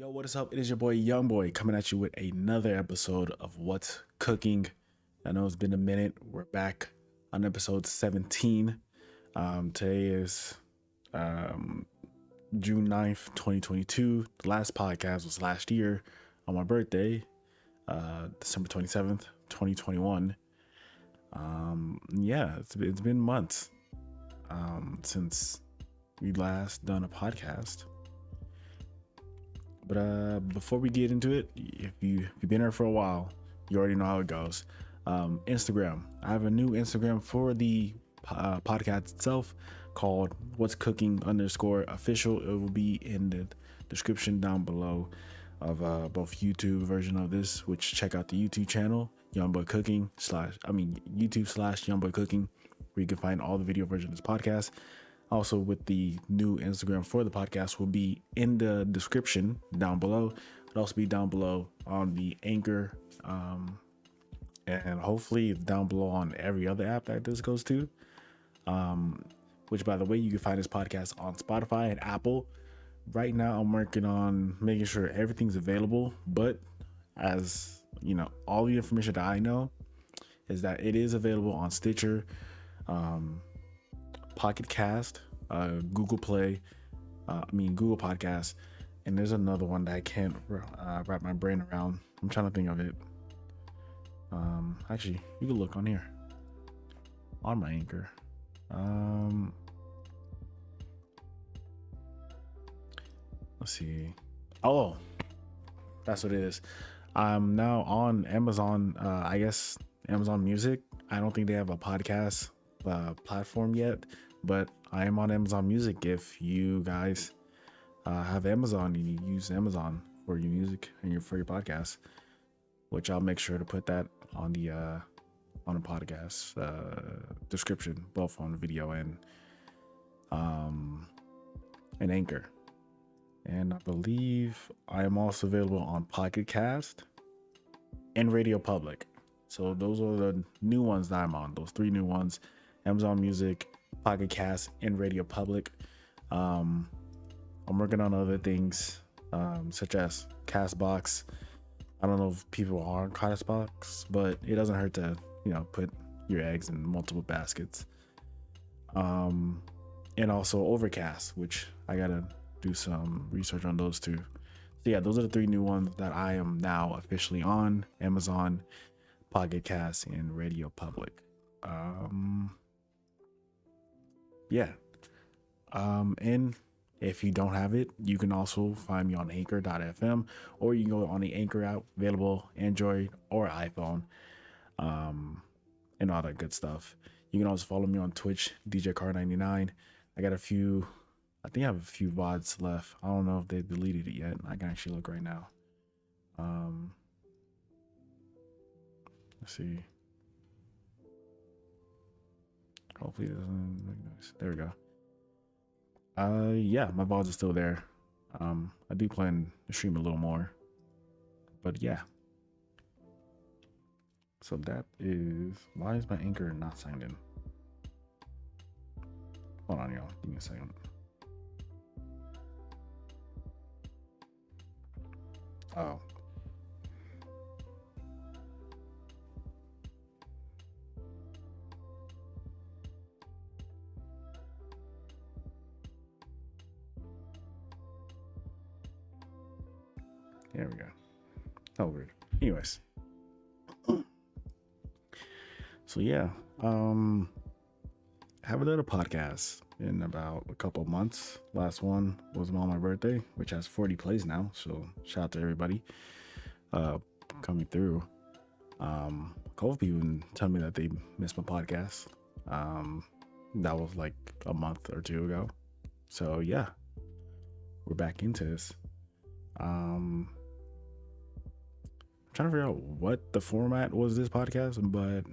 Yo, what is up? It is your boy Young Boy coming at you with another episode of What's Cooking. I know it's been a minute. We're back on episode 17. Today is June 9th, 2022. The last podcast was last year on my birthday, December 27th, 2021. Yeah, it's been months since we last done a podcast. But before we get into it, if you've been here for a while, you already know how it goes. Instagram. I have a new Instagram for the podcast itself called What's Cooking _official. It will be in the description down below of both YouTube version of this, which check out the YouTube channel YouTube / YoungBoyCooking, where you can find all the video version of this podcast. Also, with the new Instagram for the podcast will be in the description down below. It'll also be down below on the Anchor, and hopefully down below on every other app that this goes to. Which, by the way, you can find this podcast on Spotify and Apple. Right now, I'm working on making sure everything's available. But as you know, all the information that I know is that it is available on Stitcher, Pocket Cast, Google Play, Google Podcasts, and there's another one that I can't wrap my brain around. I'm trying to think of it. Actually, you can look on here on my Anchor. Let's see. Oh, that's what it is. I'm now on Amazon. I guess Amazon Music. I don't think they have a podcast platform yet, but I am on Amazon Music. If you guys have Amazon and you use Amazon for your music and for your podcast, which I'll make sure to put that on the podcast description, both on video and Anchor. And I believe I am also available on Pocket Cast and Radio Public. So those are the new ones that I'm on. Those three new ones: Amazon Music, Pocket Cast, and Radio Public. I'm working on other things, such as Castbox. I don't know if people are on Castbox, but it doesn't hurt to, put your eggs in multiple baskets. And also Overcast, which I gotta do some research on those two. So yeah, those are the three new ones that I am now officially on: Amazon, Pocket Cast, and Radio Public. And if you don't have it, you can also find me on anchor.fm, or you can go on the Anchor app, available Android or iPhone, and all that good stuff. You can also follow me on Twitch, DJCar99. I have a few VODs left. I don't know if they deleted it yet. I can actually look right now. Let's see. Hopefully it doesn't make noise. There we go. Yeah, my VODs are still there. I do plan to stream a little more, but yeah. So that is, why is my Anchor not signed in? Hold on, y'all. Give me a second. Oh. There we go. Oh, weird. Anyways. So yeah, I haven't done a podcast in about a couple months. Last one was on my birthday, which has 40 plays now. So shout out to everybody coming through. A couple people tell me that they missed my podcast. That was like a month or two ago. So yeah, we're back into this. I'm trying to figure out what the format was this podcast, but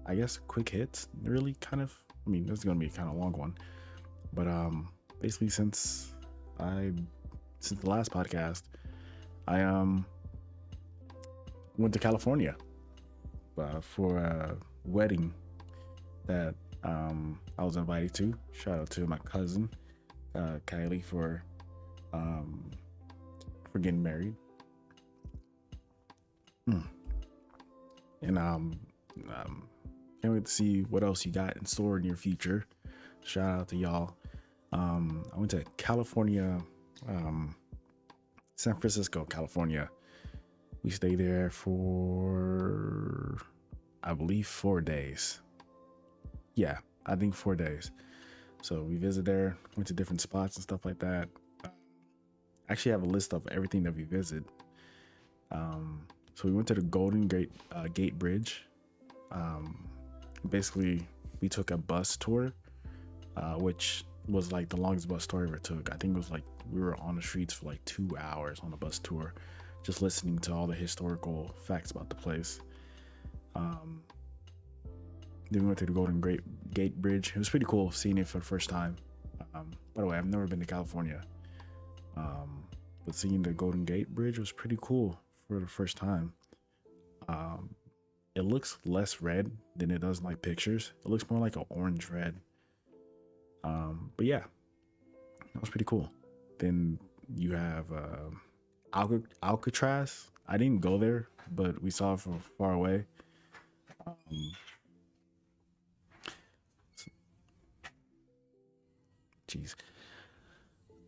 I guess quick hits, really, kind of. I mean, this is gonna be a kind of long one, but basically since the last podcast, I went to California for a wedding that I was invited to. Shout out to my cousin Kylie for for getting married. And can't wait to see what else you got in store in your future. Shout out to y'all. I went to California, San Francisco, California. We stayed there for, I believe, 4 days. Yeah, I think 4 days. So we visited there, went to different spots and stuff like that. I actually have a list of everything that we visited. So we went to the Golden Gate Bridge. Basically, we took a bus tour, which was like the longest bus tour I ever took. I think it was like we were on the streets for like 2 hours on a bus tour, just listening to all the historical facts about the place. Then we went to the Golden Gate Bridge. It was pretty cool seeing it for the first time. By the way, I've never been to California, but seeing the Golden Gate Bridge was pretty cool for the first time. It looks less red than it does in like pictures. It looks more like an orange red. But yeah, that was pretty cool. Then you have Alcatraz. I didn't go there, but we saw it from far away. Jeez.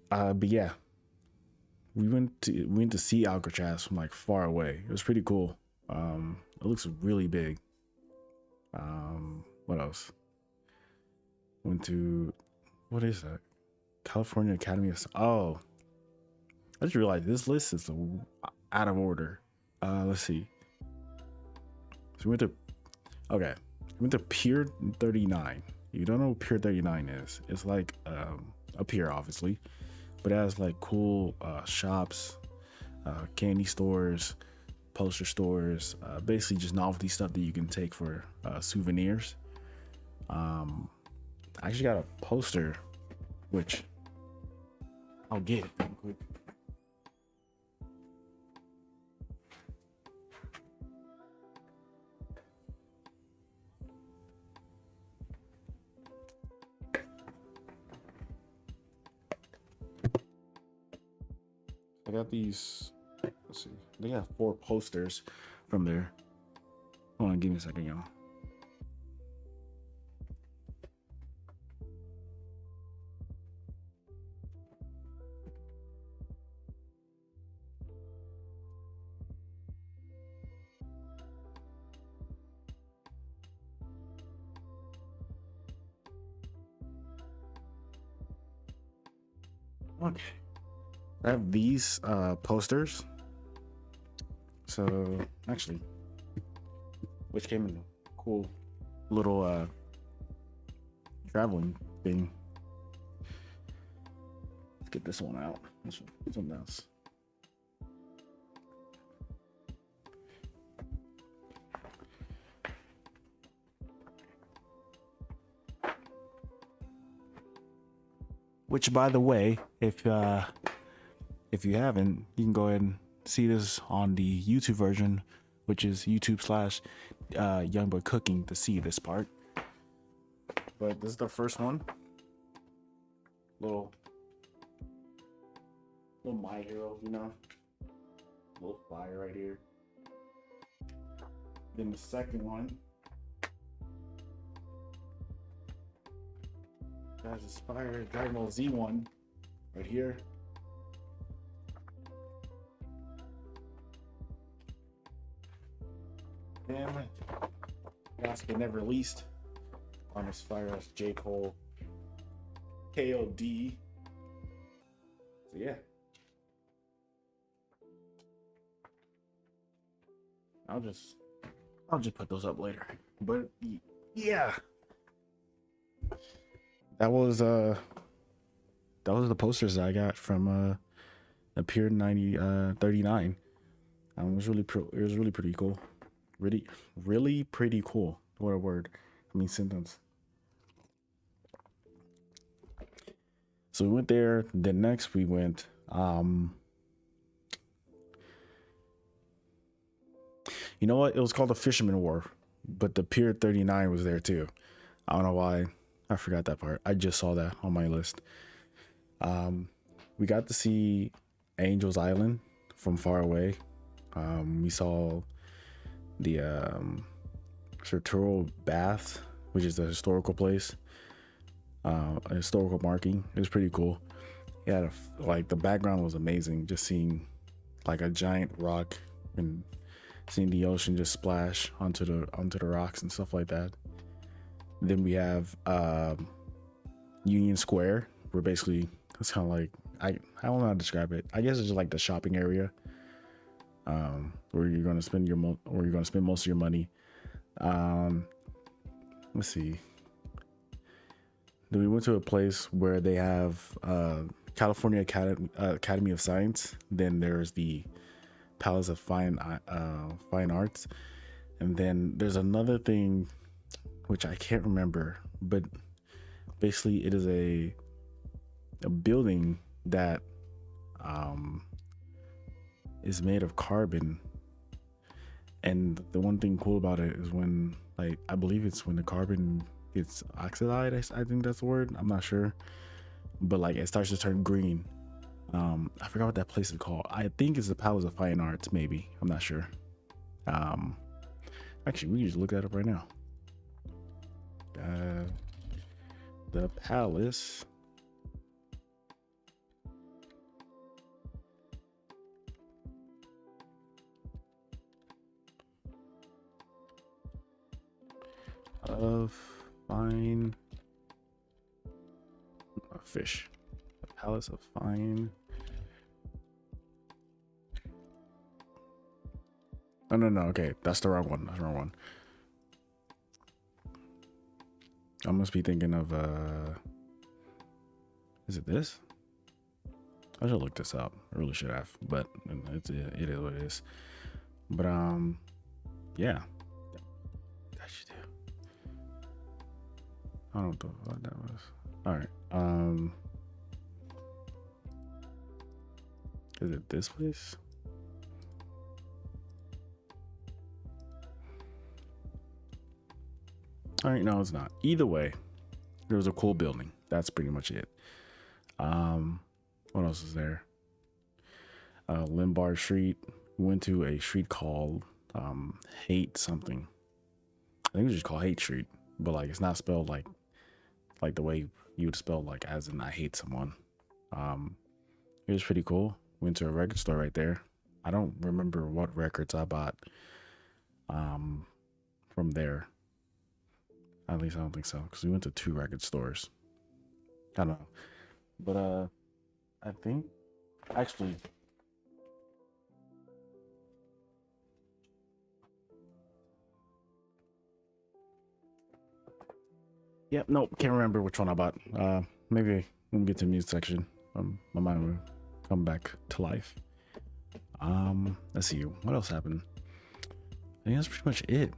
But yeah, we went to see Alcatraz from like far away. It was pretty cool. It looks really big. What else? Went to, what is that? California Academy of, oh, I just realized this list is out of order. Let's see. So we went to Pier 39. You don't know what Pier 39 is. It's like a pier, obviously, but it has like cool shops, candy stores, poster stores, basically just novelty stuff that you can take for souvenirs. I actually got a poster, which I'll get real quick. I got these, let's see, they got 4 posters from there. Hold on, give me a second, y'all. Okay. I have these posters. So actually, which came in a cool little traveling thing. Let's get this one out. This one else. Which, by the way, if you haven't, you can go ahead and see this on the YouTube version, which is YouTube/YoungBoyCooking to see this part. But this is the first one. Little My Hero, you know, little fire right here. Then the second one has this fire Dragon Ball Z one right here. Then last but never least, on this fire as J. Cole KOD. So yeah. I'll just put those up later. But yeah. That was the posters that I got from a Pier 39. It was really pretty cool. Really pretty cool. What a word. I mean sentence. So we went there. Then next we went you know what? It was called the Fisherman Wharf, but the Pier 39 was there too. I don't know why. I forgot that part. I just saw that on my list. We got to see Angel's Island, from far away. We saw the Sartoro Bath, which is a historical place, a historical marking. It was pretty cool. Yeah, like the background was amazing. Just seeing like a giant rock and seeing the ocean just splash onto the rocks and stuff like that. Then we have Union Square, where basically it's kind of like I don't know how to describe it. I guess it's just like the shopping area, where you're gonna spend most of your money. Let's see. Then we went to a place where they have California Academy of Science. Then there's the Palace of Fine Arts, and then there's another thing which I can't remember, but basically it is a building that is made of carbon. And the one thing cool about it is when, like, I believe it's when the carbon gets oxidized, I think that's the word, I'm not sure, but like it starts to turn green. I forgot what that place is called. I think it's the Palace of Fine Arts, maybe, I'm not sure. Actually, we can just look that up right now. The Palace of Fine Fish. The Palace of Fine. Oh, no. Okay, that's the wrong one. I must be thinking of is it this? I should look this up. I really should have, but it is what it is. But yeah, that should do. I don't know what that was. All right. Is it this place? All right, no, it's not. Either way, there was a cool building. That's pretty much it. What else is there? Lombard Street. We went to a street called Hate something. I think it was just called Hate Street, but like it's not spelled like the way you would spell like as in I hate someone. It was pretty cool. Went to a record store right there. I don't remember what records I bought from there. At least I don't think so, because we went to 2 record stores. I don't know, but I think actually. Yep, nope, can't remember which one I bought. Maybe when we get to the music section, my mind will come back to life. Let's see, what else happened? I think that's pretty much it.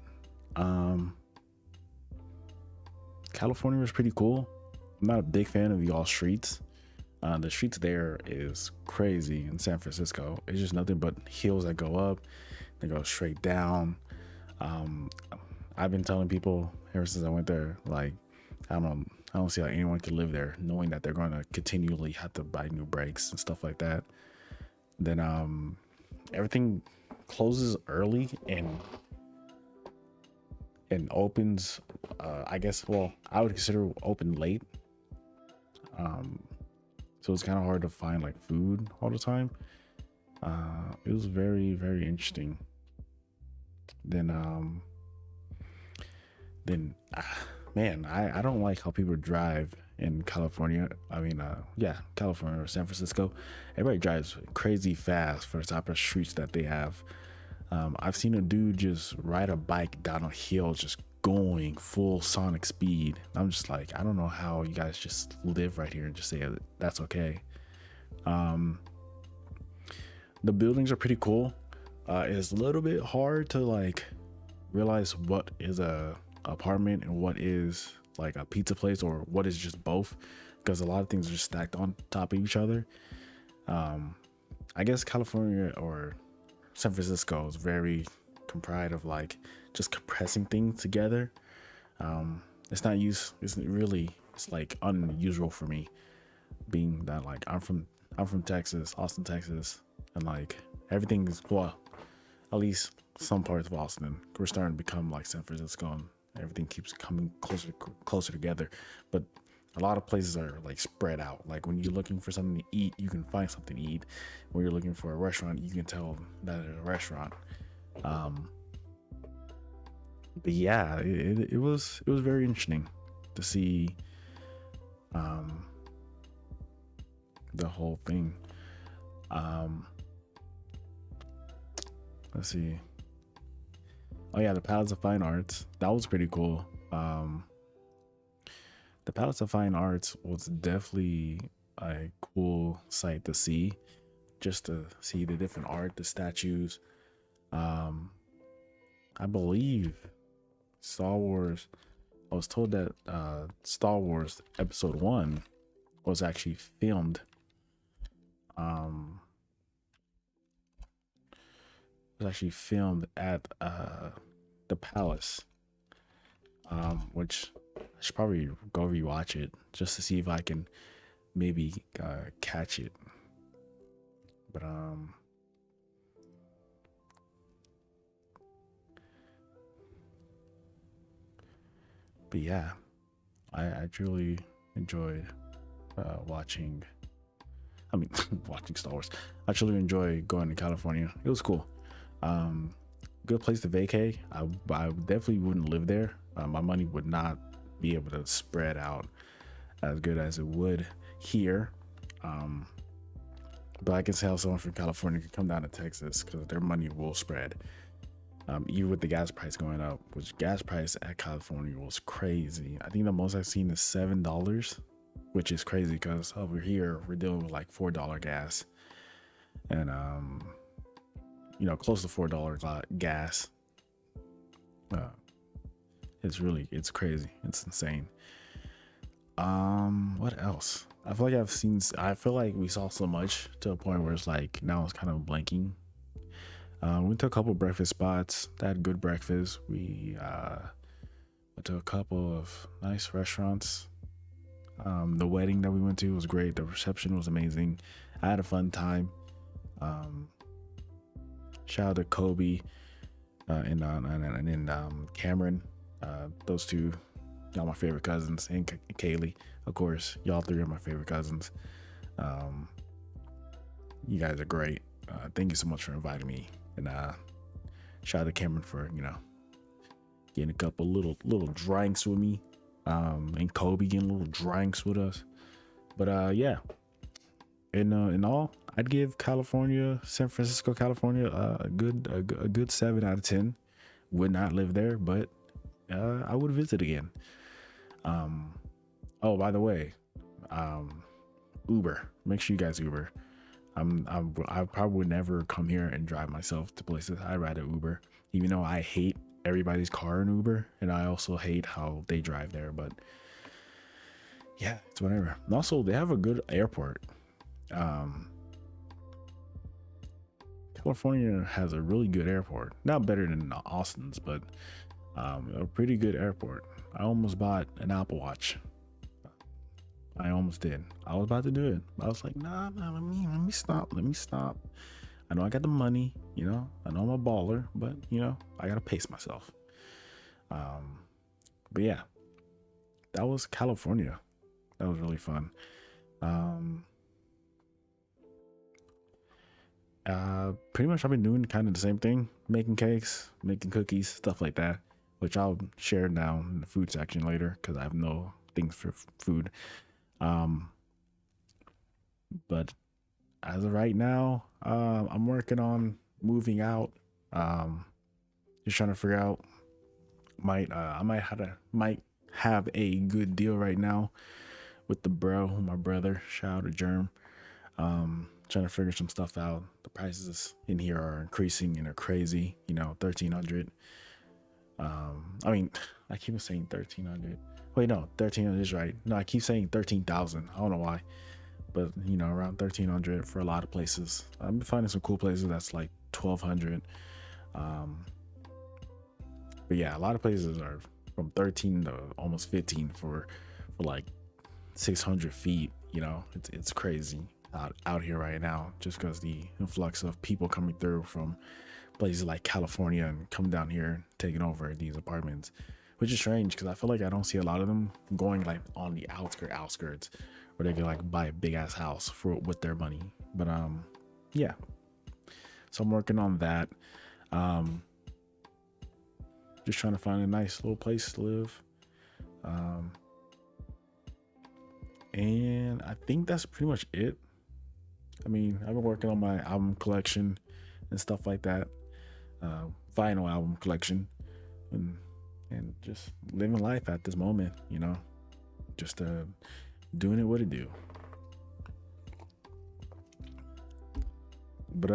California was pretty cool. I'm not a big fan of y'all streets. The streets there is crazy in San Francisco. It's just nothing but hills that go up, they go straight down. I've been telling people ever since I went there, like, I don't see how anyone can live there knowing that they're going to continually have to buy new brakes and stuff like that. Then everything closes early and opens, I guess, well, I would consider open late. So it's kind of hard to find like food all the time. It was very, very interesting. Then man, I don't like how people drive in California. I mean, California or San Francisco. Everybody drives crazy fast for the type of streets that they have. I've seen a dude just ride a bike down a hill, just going full sonic speed. I'm just like, I don't know how you guys just live right here and just say that's okay. The buildings are pretty cool. It's a little bit hard to like realize what is a apartment and what is like a pizza place or what is just both, because a lot of things are stacked on top of each other. I guess California or San Francisco is very comprised of like just compressing things together. It's like unusual for me, being that like I'm from Texas, Austin, Texas, and like everything is, well, at least some parts of Austin, we're starting to become like San Francisco, and everything keeps coming closer together. But a lot of places are like spread out. Like when you're looking for something to eat, you can find something to eat. When you're looking for a restaurant, you can tell that it's a restaurant. But yeah, it was very interesting to see the whole thing. Let's see. Oh yeah, the Palace of Fine Arts. That was pretty cool. The Palace of Fine Arts was definitely a cool sight to see, just to see the different art, the statues. I believe Star Wars. I was told that Star Wars Episode 1 was actually filmed. Was actually filmed at the palace, which I should probably go rewatch it just to see if I can maybe catch it. But yeah, I truly enjoyed watching. I mean, watching Star Wars. I truly enjoy going to California. It was cool. Good place to vacay. I definitely wouldn't live there. My money would not be able to spread out as good as it would here. But I can see how someone from California could come down to Texas because their money will spread. Even with the gas price going up, which gas price at California was crazy. I think the most I've seen is $7, which is crazy because over here we're dealing with like $4 gas, and close to $4 gas. It's crazy. It's insane. What else? I feel like we saw so much to a point where it's like now it's kind of blanking. We went to a couple breakfast spots that had good breakfast. We went to a couple of nice restaurants. The wedding that we went to was great. The reception was amazing. I had a fun time. Shout out to Kobe and Cameron. Those two, y'all my favorite cousins, and Kaylee, of course. Y'all three are my favorite cousins. You guys are great. Thank you so much for inviting me. And shout out to Cameron for getting a couple little drinks with me. And Kobe getting little drinks with us. But yeah, in all, I'd give San Francisco, California, a good 7 out of 10. Would not live there, but I would visit again. Oh, by the way, Uber. Make sure you guys Uber. I probably would never come here and drive myself to places. I'd rather Uber, even though I hate everybody's car in Uber, and I also hate how they drive there. But yeah, it's whatever. And also, they have a good airport. California has a really good airport. Not better than Austin's, but a pretty good airport. I almost bought an Apple Watch. I almost did. I was about to do it. I was like, nah, let me stop. I know I got the money, I know I'm a baller, but I gotta pace myself. But yeah, that was California. That was really fun. Pretty much I've been doing kind of the same thing, making cakes, making cookies, stuff like that, which I'll share down in the food section later because I have no things for food. But as of right now, I'm working on moving out. Just trying to figure out, I might have a good deal right now with my brother. Shout out to Germ. Trying to figure some stuff out. The prices in here are increasing and are crazy. $1,300. I mean, I keep saying 1,300. Wait, no, 1,300 is right. No, I keep saying 13,000. I don't know why, but around 1,300 for a lot of places. I've been finding some cool places that's like 1,200. But yeah, a lot of places are from 13 to almost 15 for like 600 feet. It's crazy. out here right now, just because the influx of people coming through from places like California and coming down here taking over these apartments, which is strange because I feel like I don't see a lot of them going like on the outskirts where they can like buy a big ass house for with their money. But yeah, so I'm working on that. Just trying to find a nice little place to live. And I think that's pretty much it. I mean, I've been working on my album collection and stuff like that, vinyl album collection, and just living life at this moment, you know, just doing it what it do. But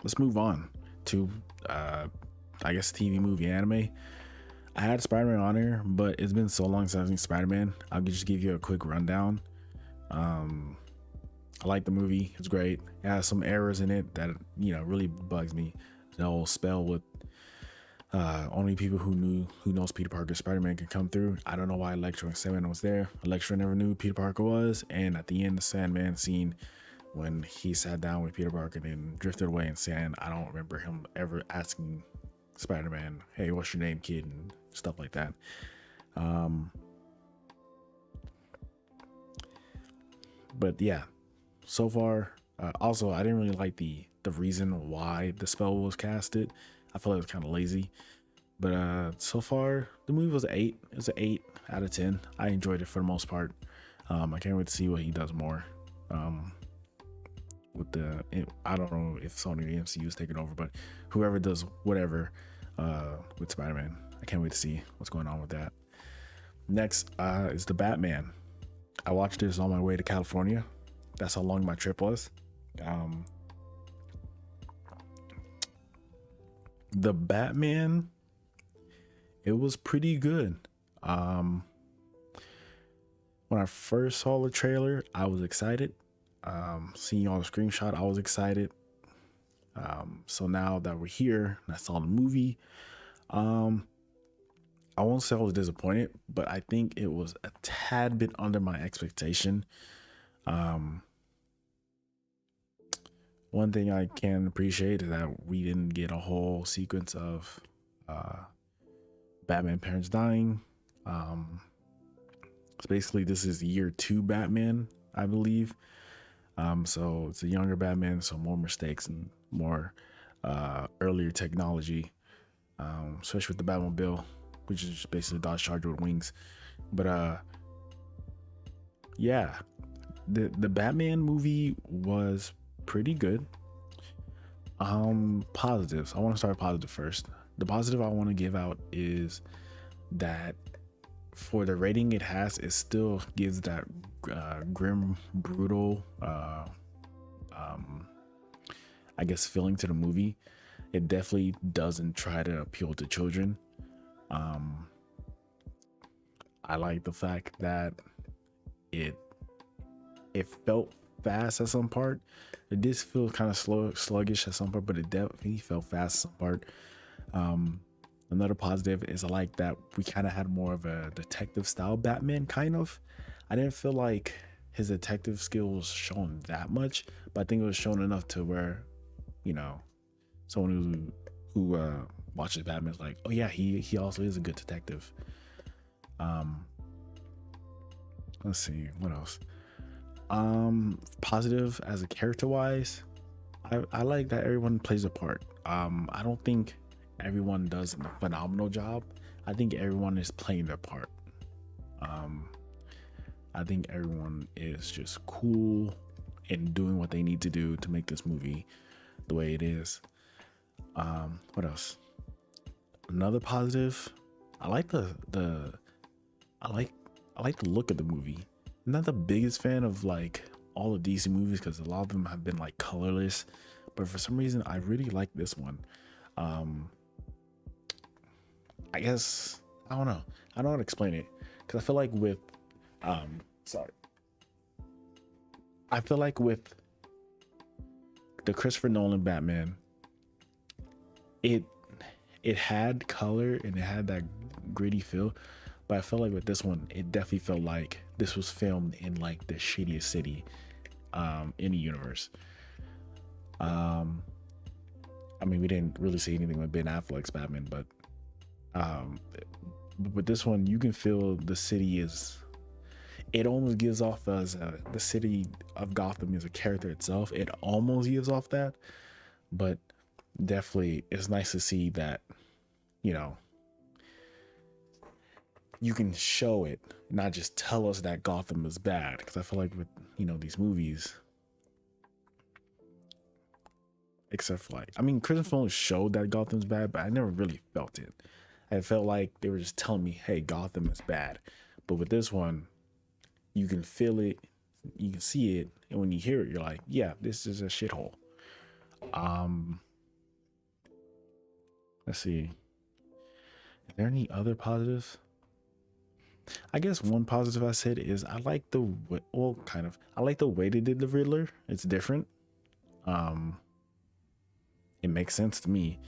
let's move on to I guess TV, movie, anime. I had Spider-Man on here, but it's been so long since I've seen Spider-Man. I'll just give you a quick rundown. I like the movie. It's great. It has some errors in it that, you know, really bugs me. The whole spell with only people who knows Peter Parker Spider-Man can come through. I don't know why Electro and Sandman was there. Electro never knew who Peter Parker was, and at the end, the Sandman scene when he sat down with Peter Parker and drifted away in sand, I don't remember him ever asking Spider-Man, "Hey, what's your name, kid?" and stuff like that. But yeah, so far. Also, I didn't really like the reason why the spell was casted. I felt it was kind of lazy. But so far, the movie was an 8. It was an 8 out of 10. I enjoyed it for the most part. I can't wait to see what he does more. I don't know if Sony or the MCU is taking over, but whoever does whatever with Spider-Man, I can't wait to see what's going on with that. Next is the Batman. I watched this on my way to California. That's how long my trip was. The Batman, it was pretty good. When I first saw the trailer, I was excited. Seeing all the screenshot, I was excited. So now that we're here and I saw the movie, I won't say I was disappointed, but I think it was a tad bit under my expectation. One thing I can appreciate is that we didn't get a whole sequence of Batman parents dying. So basically, this is year 2 Batman, I believe. So it's a younger Batman, so more mistakes and more earlier technology, especially with the Batmobile, which is just basically a Dodge Charger with wings. But yeah, the Batman movie was pretty good. Positives. I want to start positive first. The positive I want to give out is that for the rating it has, it still gives that grim, brutal, I guess, feeling to the movie. It definitely doesn't try to appeal to children. I like the fact that it felt fast at some part. It did feel kind of sluggish at some part, but it definitely felt fast at some part. Another positive is I like that we kind of had more of a detective style Batman, kind of. I didn't feel like his detective skill was shown that much, but I think it was shown enough to where, you know, someone who watches Batman is like, oh yeah, he also is a good detective. Let's see what else. Positive as a character wise, I like that everyone plays a part. I don't think everyone does a phenomenal job. I think everyone is playing their part. I think everyone is just cool and doing what they need to do to make this movie the way it is. What else? Another positive, I like the look of the movie. I'm not the biggest fan of like all of DC movies because a lot of them have been like colorless, but for some reason I really like this one. I guess I don't know how to explain it, because I feel like with I feel like with the Christopher Nolan Batman, it had color and it had that gritty feel, but I felt like with this one, it definitely felt like this was filmed in like the shittiest city in the universe. Um, I mean, we didn't really see anything with Ben Affleck's Batman, but um, with this one, you can feel the city is. It almost gives off as the city of Gotham is a character itself. It almost gives off that, but definitely it's nice to see that, you know, you can show it, not just tell us that Gotham is bad. Because I feel like with, you know, these movies, except for like, I mean, Christopher Nolan showed that Gotham's bad, but I never really felt it. I felt like they were just telling me, hey, Gotham is bad. But with this one, you can feel it, you can see it, and when you hear it, you're like, yeah, this is a shithole. Let's see. Is there any other positives? I guess one positive I said is I like the I like the way they did the Riddler. It's different. It makes sense to me.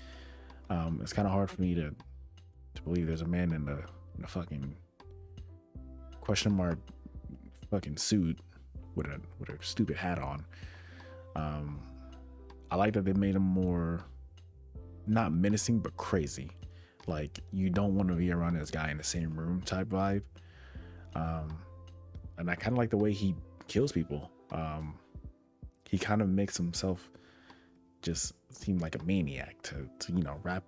It's kind of hard for me to believe there's a man in the fucking question mark fucking suit with a stupid hat on. I like that they made him more not menacing but crazy. Like you don't want to be around this guy in the same room type vibe. And I kind of like the way he kills people. He kind of makes himself just seem like a maniac to you know, wrap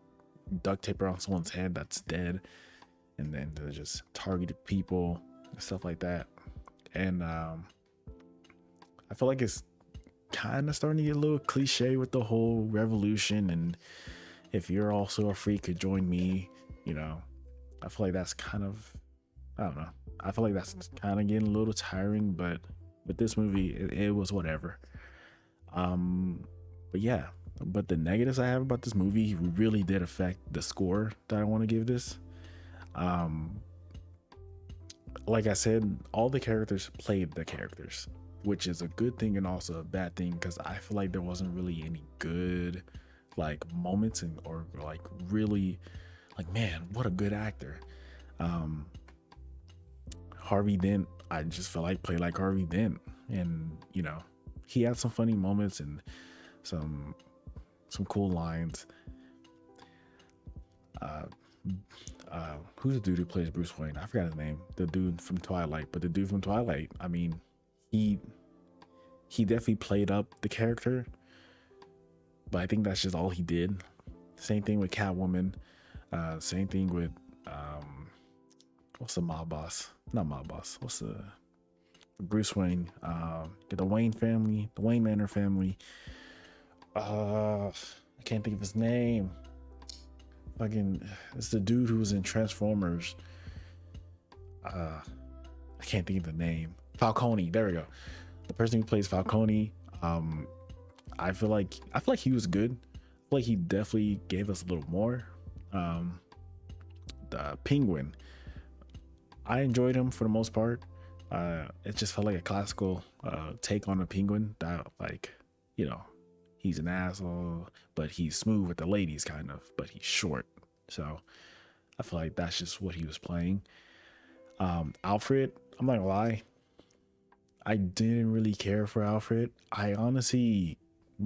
duct tape around someone's head that's dead and then to just target people and stuff like that. And I feel like it's kind of starting to get a little cliche with the whole revolution, and if you're also a freak, could join me. You know, I feel like that's kind of, I don't know, I feel like that's kind of getting a little tiring, but with this movie it was whatever. But yeah, but the negatives I have about this movie really did affect the score that I want to give this. Like I said, all the characters played the characters, which is a good thing and also a bad thing, because I feel like there wasn't really any good like moments and or like really like, man, what a good actor. Harvey Dent, I just felt like played like Harvey Dent, and you know, he had some funny moments and some cool lines. Who's the dude who plays Bruce Wayne? I forgot his name. The dude from Twilight. But the dude from Twilight, I mean, he definitely played up the character, but I think that's just all he did. Same thing with Catwoman. Same thing with what's the mob boss? Not mob boss. What's the Bruce Wayne? The Wayne family, the Wayne Manor family. I can't think of his name. Fucking, it's the dude who was in Transformers. I can't think of the name. Falcone. There we go. The person who plays Falcone. I feel like he was good. I feel like he definitely gave us a little more. The Penguin, I enjoyed him for the most part. It just felt like a classical take on a Penguin that, like, you know, he's an asshole, but he's smooth with the ladies, kind of, but he's short. So I feel like that's just what he was playing. Alfred, I'm not gonna lie, I didn't really care for Alfred. I honestly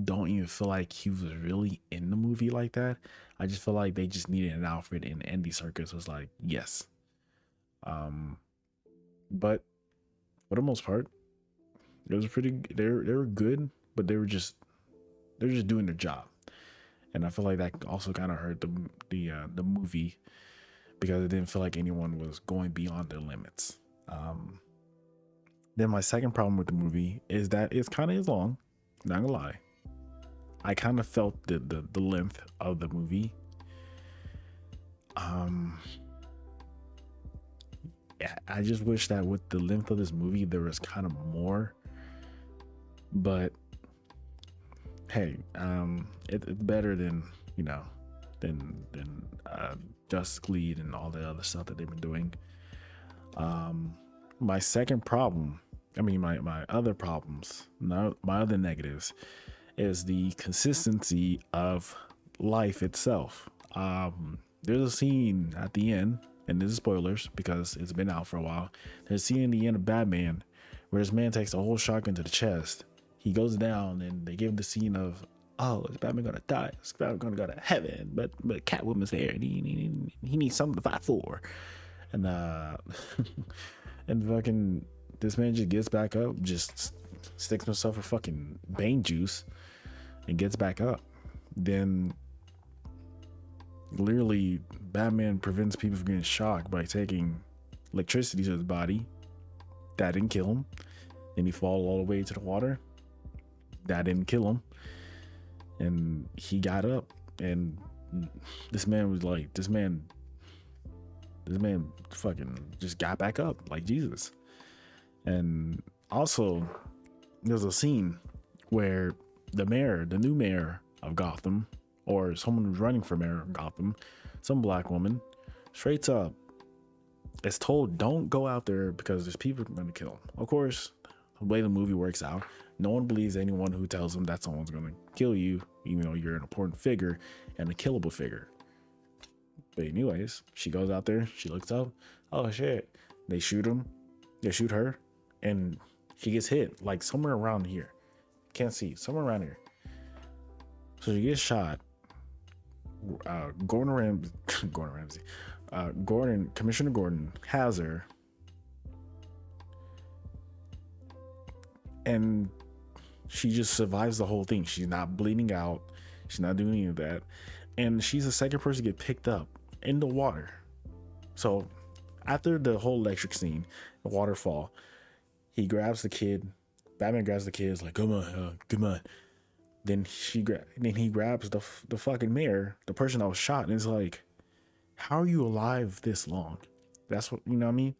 don't even feel like he was really in the movie like that. I just feel like they just needed an Alfred, and Andy Serkis was like, yes. But for the most part, it was pretty. They were good, but they're just doing their job, and I feel like that also kind of hurt the movie, because it didn't feel like anyone was going beyond their limits. Then my second problem with the movie is that it's kind of long. Not gonna lie, I kind of felt the length of the movie. I just wish that with the length of this movie there was kind of more, but hey, it's better than, you know, than Justice League and all the other stuff that they've been doing. My second problem, I mean my other problems, my other negatives, is the consistency of life itself. There's a scene at the end, and this is spoilers because it's been out for a while. There's a scene in the end of Batman where this man takes a whole shotgun to the chest he goes down and they give the scene of, oh, is Batman gonna die? Is Batman gonna go to heaven? But Catwoman's there and he needs something to fight for. And and fucking this man just gets back up, just sticks himself with fucking Bane juice and gets back up. Then literally Batman prevents people from getting shocked by taking electricity to his body. That didn't kill him. Then he falls all the way to the water. That didn't kill him. And he got up, and this man was like, this man fucking just got back up like Jesus. And also there's a scene where the new mayor of Gotham, or someone who's running for mayor of Gotham, some black woman, straight up is told, don't go out there because there's people going to kill him. Of course, the way the movie works out, no one believes anyone who tells them that someone's going to kill you, even though you're an important figure and a killable figure. But anyways, she goes out there, she looks up, oh shit, they shoot her, and she gets hit like somewhere around here. Can't see, somewhere around here. So she gets shot. Commissioner Gordon has her, and she just survives the whole thing. She's not bleeding out, she's not doing any of that, and she's the second person to get picked up in the water. So after the whole electric scene, the waterfall, he grabs the kid. Batman grabs the kid, is like, come on. Then he grabs the fucking mayor, the person that was shot, and is like, how are you alive this long? That's what, you know what I mean?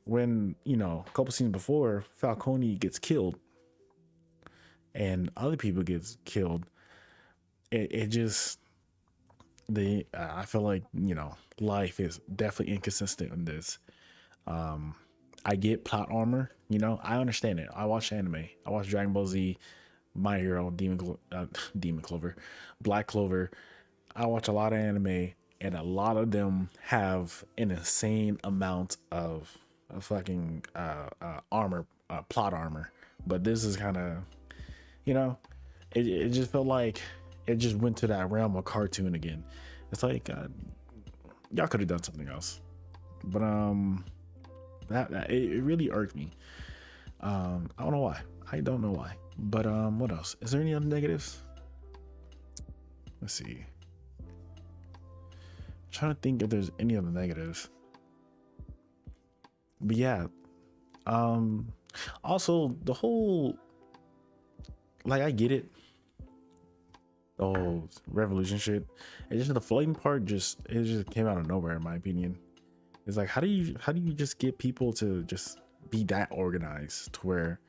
When, a couple scenes before, Falcone gets killed and other people gets killed, it just, I feel like, life is definitely inconsistent in this. I get plot armor, I understand it. I watch anime. I watch Dragon Ball Z, My Hero, Demon Clover, Black Clover. I watch a lot of anime, and a lot of them have an insane amount of fucking armor, plot armor. But this is kind of, it just felt like it just went to that realm of cartoon again. It's like, y'all could have done something else. But that it really irked me. I don't know why. But what else? Is there any other negatives? Let's see. I'm trying to think if there's any other negatives. But yeah. Also the whole, like, I get it. Oh, revolution shit. It's just the floating part it just came out of nowhere, in my opinion. It's like, how do you just get people to just be that organized to where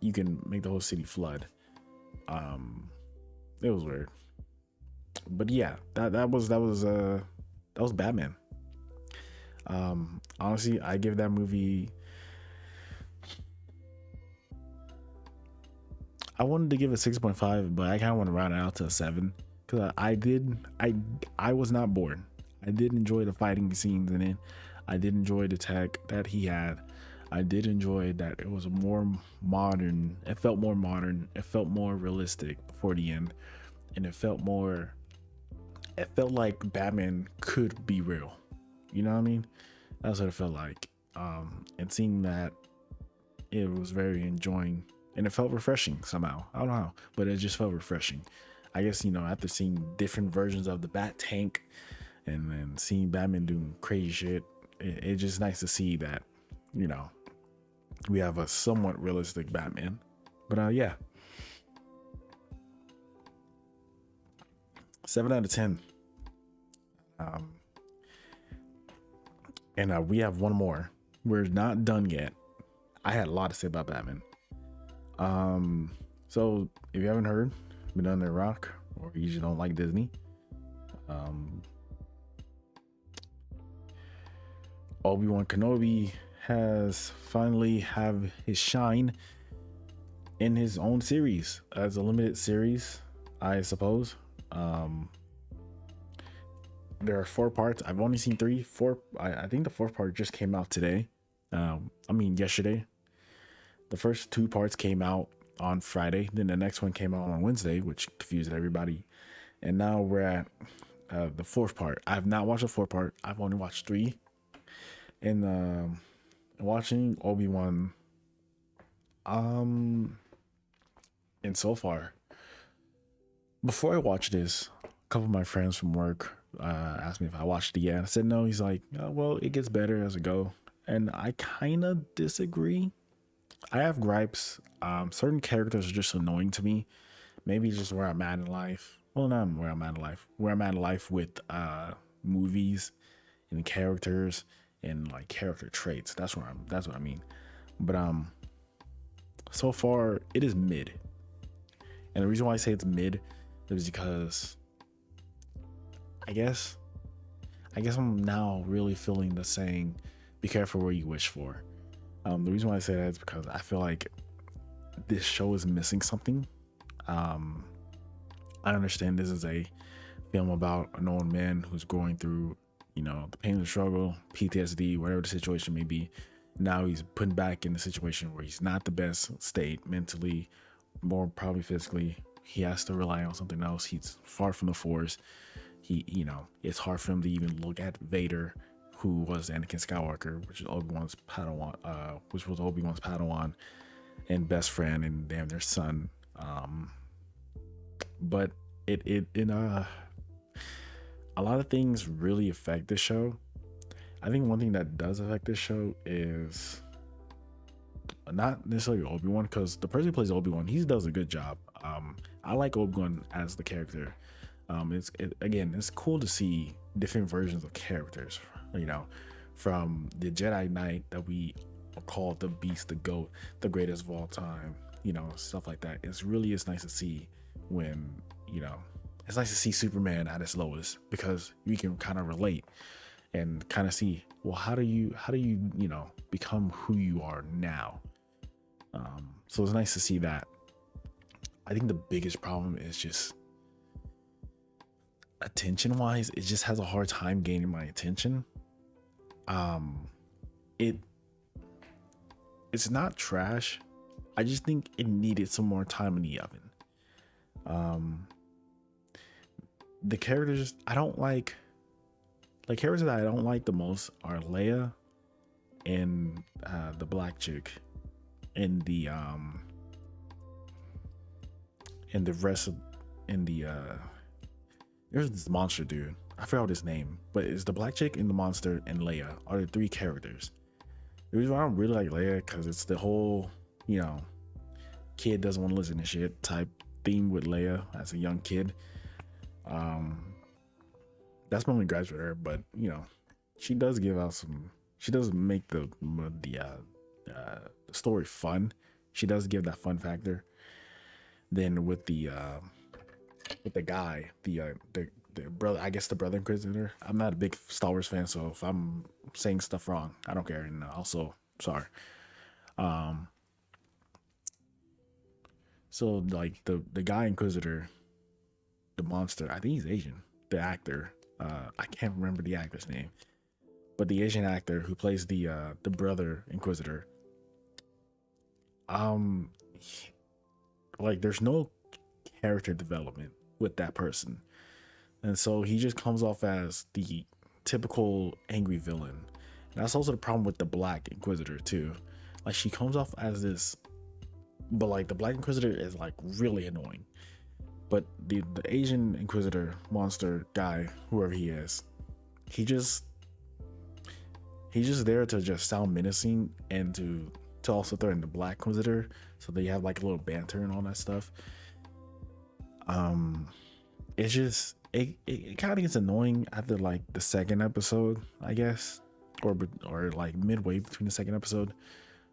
you can make the whole city flood? It was weird. But yeah, that was Batman. Honestly, I give that movie, I wanted to give it 6.5, but I kind of want to round it out to a 7, because I was not bored. I did enjoy the fighting scenes in it. I did enjoy the tech that he had. I did enjoy that it was more modern. It felt more modern. It felt more realistic before the end, and it felt like Batman could be real. You know what I mean? That's what it felt like. And seeing that, it was very enjoying, and it felt refreshing somehow. I don't know how, but it just felt refreshing. I guess, after seeing different versions of the Bat Tank and then seeing Batman doing crazy shit, it's just nice to see that, we have a somewhat realistic Batman. But yeah, 7 out of 10. And we have one more. We're not done yet. I had a lot to say about Batman. So if you haven't heard, been under a rock, or you just don't like Disney, Obi-Wan Kenobi has finally have his shine in his own series, as a limited series, I suppose. There are 4 parts. I've only seen 3. 4. I think the 4th part just came out today. Yesterday. The first 2 parts came out, on Friday. Then the next one came out on Wednesday, which confused everybody. And now we're at the fourth part. I've not watched the fourth part. I've only watched three. And watching Obi-one. And so far, before I watched this, a couple of my friends from work asked me if I watched it yet. I said no. He's like, oh, well, it gets better as it go. And I kind of disagree. I have gripes. Certain characters are just annoying to me. Maybe just where I'm at in life. Well, not where I'm at in life. Where I'm at in life with movies and characters and like character traits. That's what I mean. But so far it is mid. And the reason why I say it's mid is because I guess I'm now really feeling the saying, be careful where you wish for. The reason why I say that is because I feel like this show is missing something. I understand this is a film about an old man who's going through, the pain and the struggle, PTSD, whatever the situation may be. Now he's put back in a situation where he's not the best state mentally, more probably physically. He has to rely on something else. He's far from the Force. It's hard for him to even look at Vader, who was Anakin Skywalker, which is Obi-Wan's Padawan, and best friend and damn their son. But a lot of things really affect this show. I think one thing that does affect this show is not necessarily Obi-Wan, because the person who plays Obi-Wan, he does a good job. I like Obi-Wan as the character. It's cool to see different versions of characters, from the Jedi Knight that we call the Beast, the GOAT, the greatest of all time, stuff like that. It's nice to see when, it's nice to see Superman at his lowest, because we can kind of relate and kind of see, well, how do you become who you are now. So it's nice to see that. I think the biggest problem is just attention wise, it just has a hard time gaining my attention. It's not trash. I just think it needed some more time in the oven. The characters I don't like, characters that I don't like the most are Leia and the black chick and the rest of there's this monster dude. I forgot his name, but it's the black chick and the monster and Leia are the three characters. The reason why I don't really like Leia, because it's the whole, kid doesn't want to listen to shit type theme with Leia as a young kid. That's my only gripes with her, but she does give out she does make the story fun. She does give that fun factor. Then with the guy, the brother, I guess the brother Inquisitor. I'm not a big Star Wars fan, so if I'm saying stuff wrong, I don't care. And also, sorry. So like the guy Inquisitor, the monster, I think he's Asian. The actor, I can't remember the actor's name, but the Asian actor who plays the brother Inquisitor. Like there's no character development with that person, and so he just comes off as the typical angry villain. And that's also the problem with the Black Inquisitor too. Like she comes off as this, but like the Black Inquisitor is like really annoying. But the Asian Inquisitor monster guy, whoever he is, he's just there to just sound menacing and to also threaten the Black Inquisitor, so they have like a little banter and all that stuff. It's just it kind of gets annoying after like the second episode, I guess, or like midway between the second episode.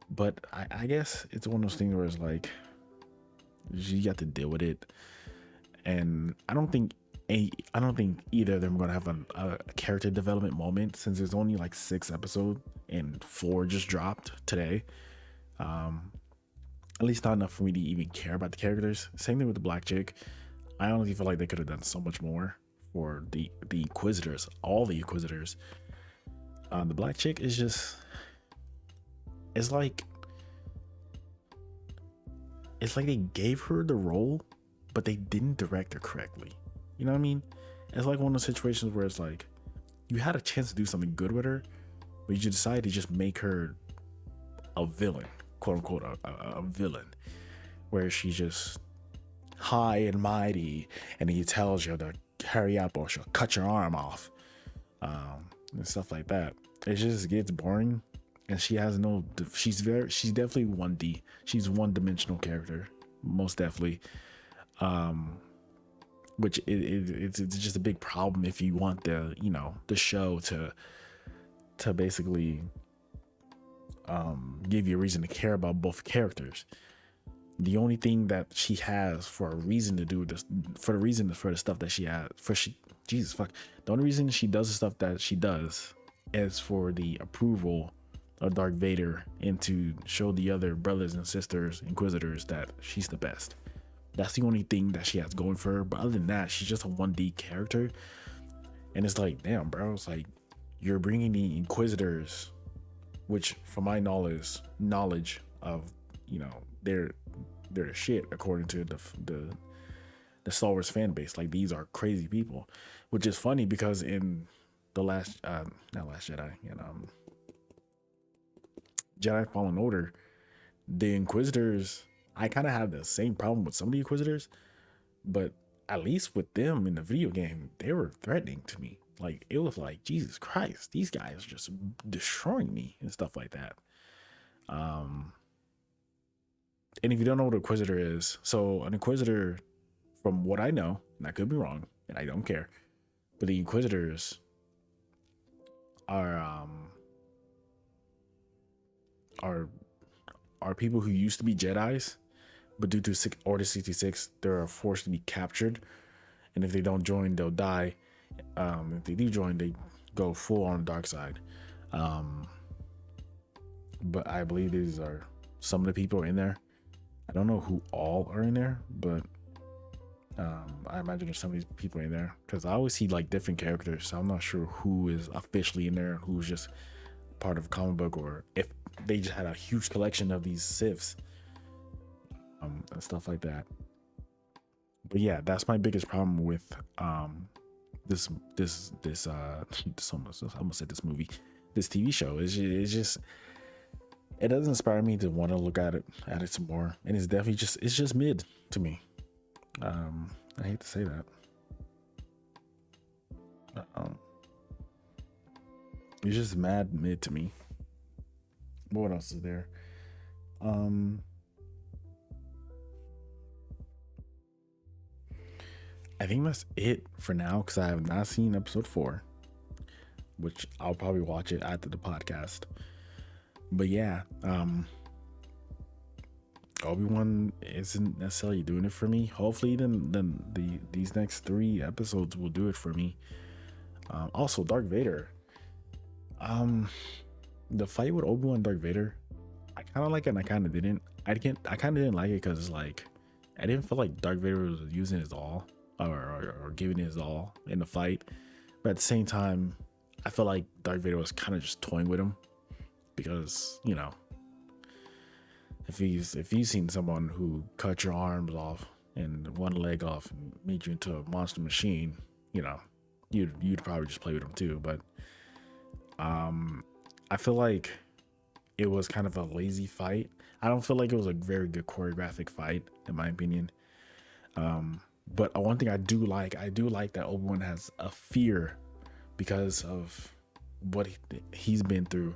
But I guess it's one of those things where it's like you got to deal with it, and I don't think either of them are gonna have a character development moment, since there's only like 6 episodes and 4 just dropped today. At least not enough for me to even care about the characters. Same thing with the black chick. I honestly feel like they could have done so much more for the Inquisitors, all the Inquisitors. The black chick is just, it's like, it's like they gave her the role, but they didn't direct her correctly. You know what I mean? It's like one of those situations where it's like you had a chance to do something good with her, but you decided to just make her a villain, quote unquote, a villain, where she's just high and mighty, and he tells you to hurry up or she'll cut your arm off, and stuff like that. It just gets boring, and she has no. She's definitely 1D. She's one-dimensional character, most definitely. Which it's just a big problem if you want the show to basically give you a reason to care about both characters. The only thing that she has for a reason to do this, for the stuff that she has, Jesus fuck, the only reason she does the stuff that she does is for the approval of Darth Vader and to show the other brothers and sisters, Inquisitors, that she's the best. That's the only thing that she has going for her. But other than that, she's just a 1D character. And it's like, damn, bro, it's like you're bringing the Inquisitors, which from my knowledge of, they're the shit according to the Star Wars fan base. Like, these are crazy people, which is funny because in the not Last Jedi, Jedi Fallen Order, the Inquisitors, I kind of have the same problem with some of the Inquisitors, but at least with them in the video game, they were threatening to me. Like, it was like, Jesus Christ, these guys are just destroying me and stuff like that. And if you don't know what an Inquisitor is, so an Inquisitor, from what I know, and I could be wrong, and I don't care, but the Inquisitors are people who used to be Jedis, but due to Order 66, they're forced to be captured, and if they don't join, they'll die. If they do join, they go full on the dark side. But I believe these are some of the people in there. I don't know who all are in there, but I imagine there's some of these people in there because I always see like different characters, so I'm not sure who is officially in there, who's just part of a comic book, or if they just had a huge collection of these Siths, and stuff like that. But yeah, that's my biggest problem with this this TV show. It's just it doesn't inspire me to want to look at it some more, and it's definitely it's just mid to me. I hate to say that. It's just mad mid to me. But what else is there? I think that's it for now because I have not seen episode 4, which I'll probably watch it after the podcast. But yeah, Obi-Wan isn't necessarily doing it for me. Hopefully then these next 3 episodes will do it for me. Also, Darth Vader. The fight with Obi-Wan and Darth Vader, I kind of like it and I kind of didn't. I kind of didn't like it because like I didn't feel like Darth Vader was using his all or giving his all in the fight. But at the same time, I felt like Darth Vader was kind of just toying with him because, if you've seen someone who cut your arms off and one leg off and made you into a monster machine, you'd probably just play with them too. But I feel like it was kind of a lazy fight. I don't feel like it was a very good choreographic fight, in my opinion. But one thing I do like that Obi-Wan has a fear because of what he's been through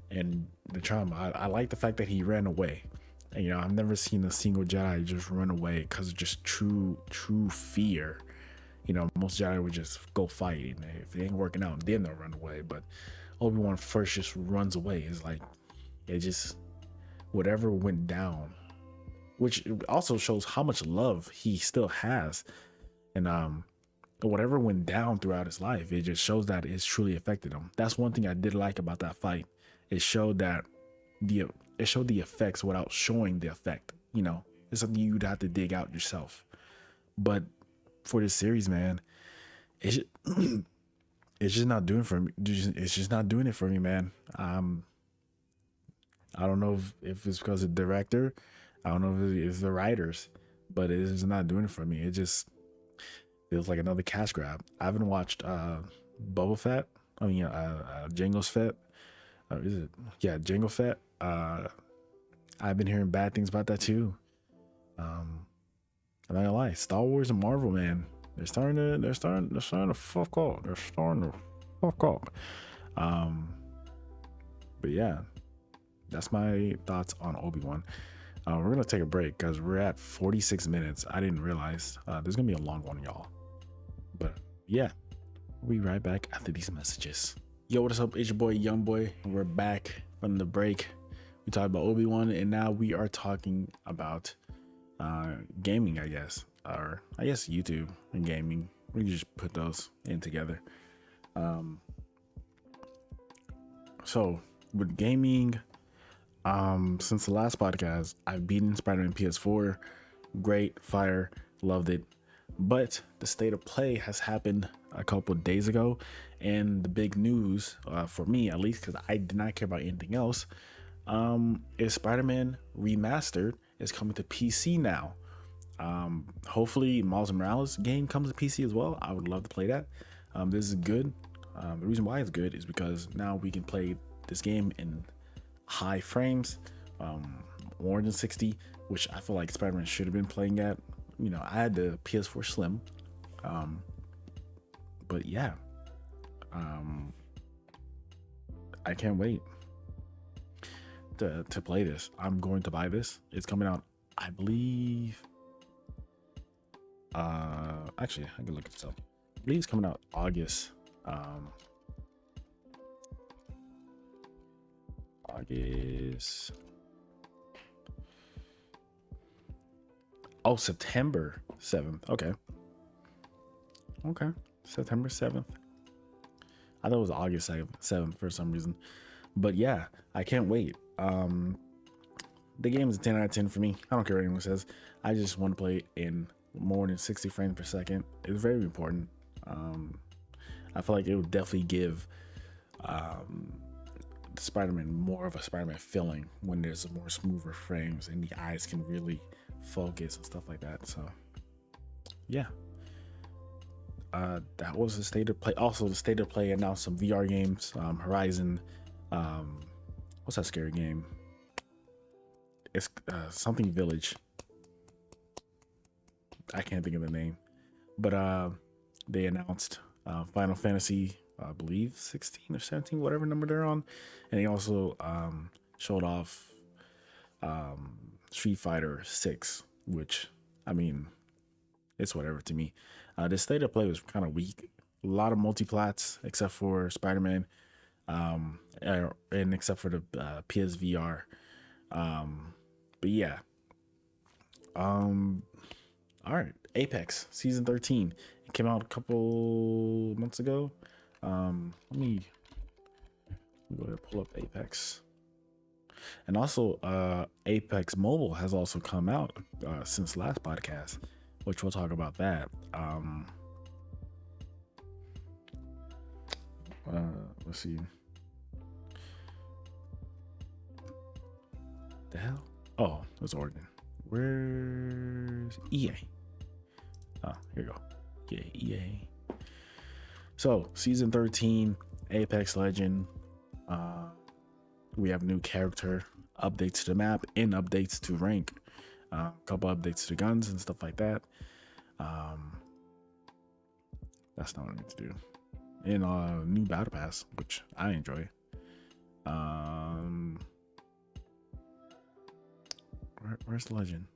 and the trauma. I like the fact that he ran away. And, I've never seen a single Jedi just run away because of just true fear. Most Jedi would just go fight, and if it ain't working out, then they'll run away. But Obi-Wan first just runs away. It's like it just whatever went down, which also shows how much love he still has, and whatever went down throughout his life, it just shows that it's truly affected him. That's one thing I did like about that fight. It showed that the effects without showing the effect. It's something you'd have to dig out yourself. But for this series, man, it's just not doing for me. It's just not doing it for me, man. I don't know if it's because of the director. I don't know if it's the writers, but it's just not doing it for me. It just feels like another cash grab. I haven't watched Boba Fett. I mean, Jango's Fett. Is it? Yeah, Jango Fett. I've been hearing bad things about that too. Um, I'm not gonna lie, Star Wars and Marvel, man, they're starting to fuck up. They're starting to fuck up. Um, but yeah, that's my thoughts on Obi-Wan. We're gonna take a break because we're at 46 minutes. I didn't realize there's gonna be a long one, y'all. But yeah, we'll be right back after these messages. Yo, what is up? It's your boy Young Boy. We're back from the break. We talked about Obi-Wan, and now we are talking about gaming, I guess, or I guess YouTube and gaming. We can just put those in together. So with gaming, since the last podcast, I've beaten Spider-Man PS4. Great, fire, loved it. But the state of play has happened a couple of days ago, and the big news, for me at least, because I did not care about anything else, is Spider-Man Remastered is coming to PC now. Hopefully Miles Morales game comes to PC as well. I would love to play that. This is good. The reason why it's good is because now we can play this game in high frames, more than 60, which I feel like Spider-Man should have been playing at. You know, I had the PS4 Slim, but yeah, I can't wait to play this. I'm going to buy this. It's coming out, I believe. Actually, I can look at itself. I believe it's coming out August. August. Oh, September 7th. Okay. September 7th. I thought it was August 7th for some reason. But yeah, I can't wait. The game is a 10 out of 10 for me. I don't care what anyone says. I just want to play it in more than 60 frames per second. It's very important. I feel like it would definitely give Spider-Man more of a Spider-Man feeling when there's more smoother frames and the eyes can really focus and stuff like that. So yeah, that was the state of play. Also, the state of play announced some VR games. Horizon, what's that scary game? It's something Village. I can't think of the name, but they announced Final Fantasy, I believe 16 or 17, whatever number they're on, and they also showed off Street Fighter 6, which, I mean, it's whatever to me. The state of play was kind of weak. A lot of multiplats except for Spider-Man, and except for the PSVR. But yeah. All right, Apex Season 13. It came out a couple months ago. Let me go ahead and pull up Apex. And also, Apex Mobile has also come out since last podcast, which we'll talk about that. Let's see. The hell? Oh, it's Oregon. Where's EA? Oh, here you go. Yeah, EA. So, Season 13, Apex Legend. We have new character, updates to the map, and updates to rank. A couple updates to guns and stuff like that. That's not what I need to do. And new battle pass, which I enjoy. Where's the legend?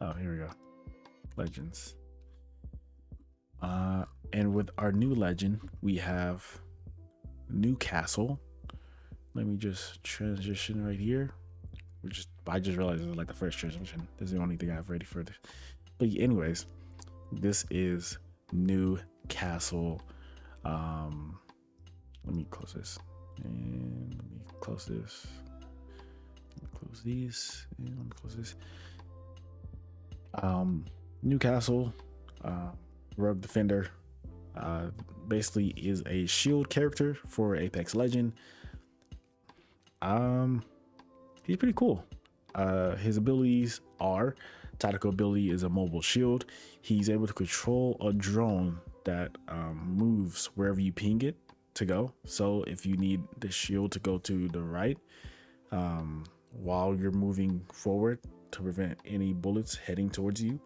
Oh, here we go. Legends. And with our new legend, we have Newcastle. Let me just transition right here. I just realized it was like the first transition. This is the only thing I have ready for this. But anyways, this is Newcastle. Let me close this. And let me close this. Close these. And let me close this. Newcastle, Rogue Defender, basically is a shield character for Apex Legend. He's pretty cool. His abilities are: tactical ability is a mobile shield. He's able to control a drone that moves wherever you ping it to go. So if you need the shield to go to the right while you're moving forward to prevent any bullets heading towards you,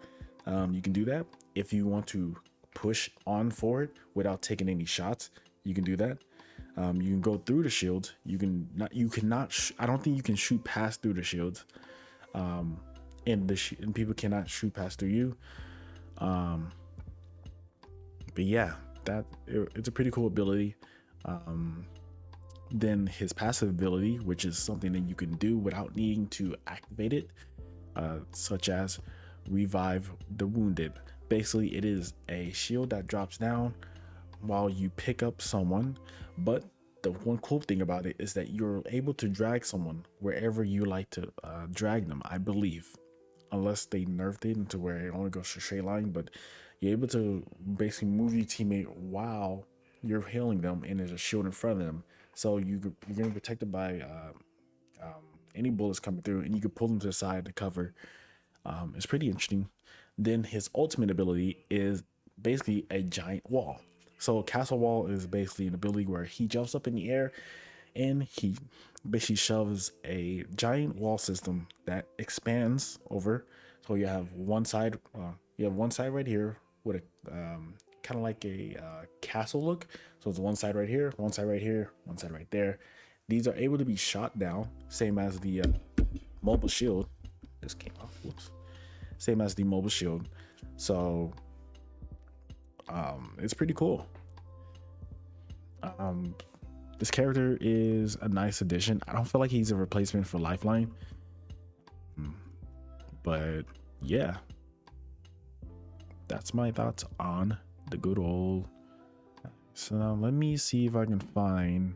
you can do that. If you want to push on forward without taking any shots, you can do that. You can go through the shield. You cannot. I don't think you can shoot past through the shields. And people cannot shoot past through you. But yeah, it's a pretty cool ability. Then his passive ability, which is something that you can do without needing to activate it, such as revive the wounded. Basically, it is a shield that drops down while you pick up someone, but the one cool thing about it is that you're able to drag someone wherever you like to drag them, I believe, unless they nerfed it into where it only goes to straight line. But you're able to basically move your teammate while you're healing them, and there's a shield in front of them, so you're getting protected by any bullets coming through, and you can pull them to the side to cover. It's pretty interesting. Then his ultimate ability is basically a giant wall. So castle wall is basically an ability where he jumps up in the air and he basically shoves a giant wall system that expands over. So you have one side, right here with a kind of like a castle look. So it's one side right here, one side right here, one side right there. These are able to be shot down, same as the mobile shield. This came off. Whoops. Same as the mobile shield. So it's pretty cool. This character is a nice addition. I don't feel like he's a replacement for Lifeline, but yeah, that's my thoughts on the good old. So now let me see if I can find.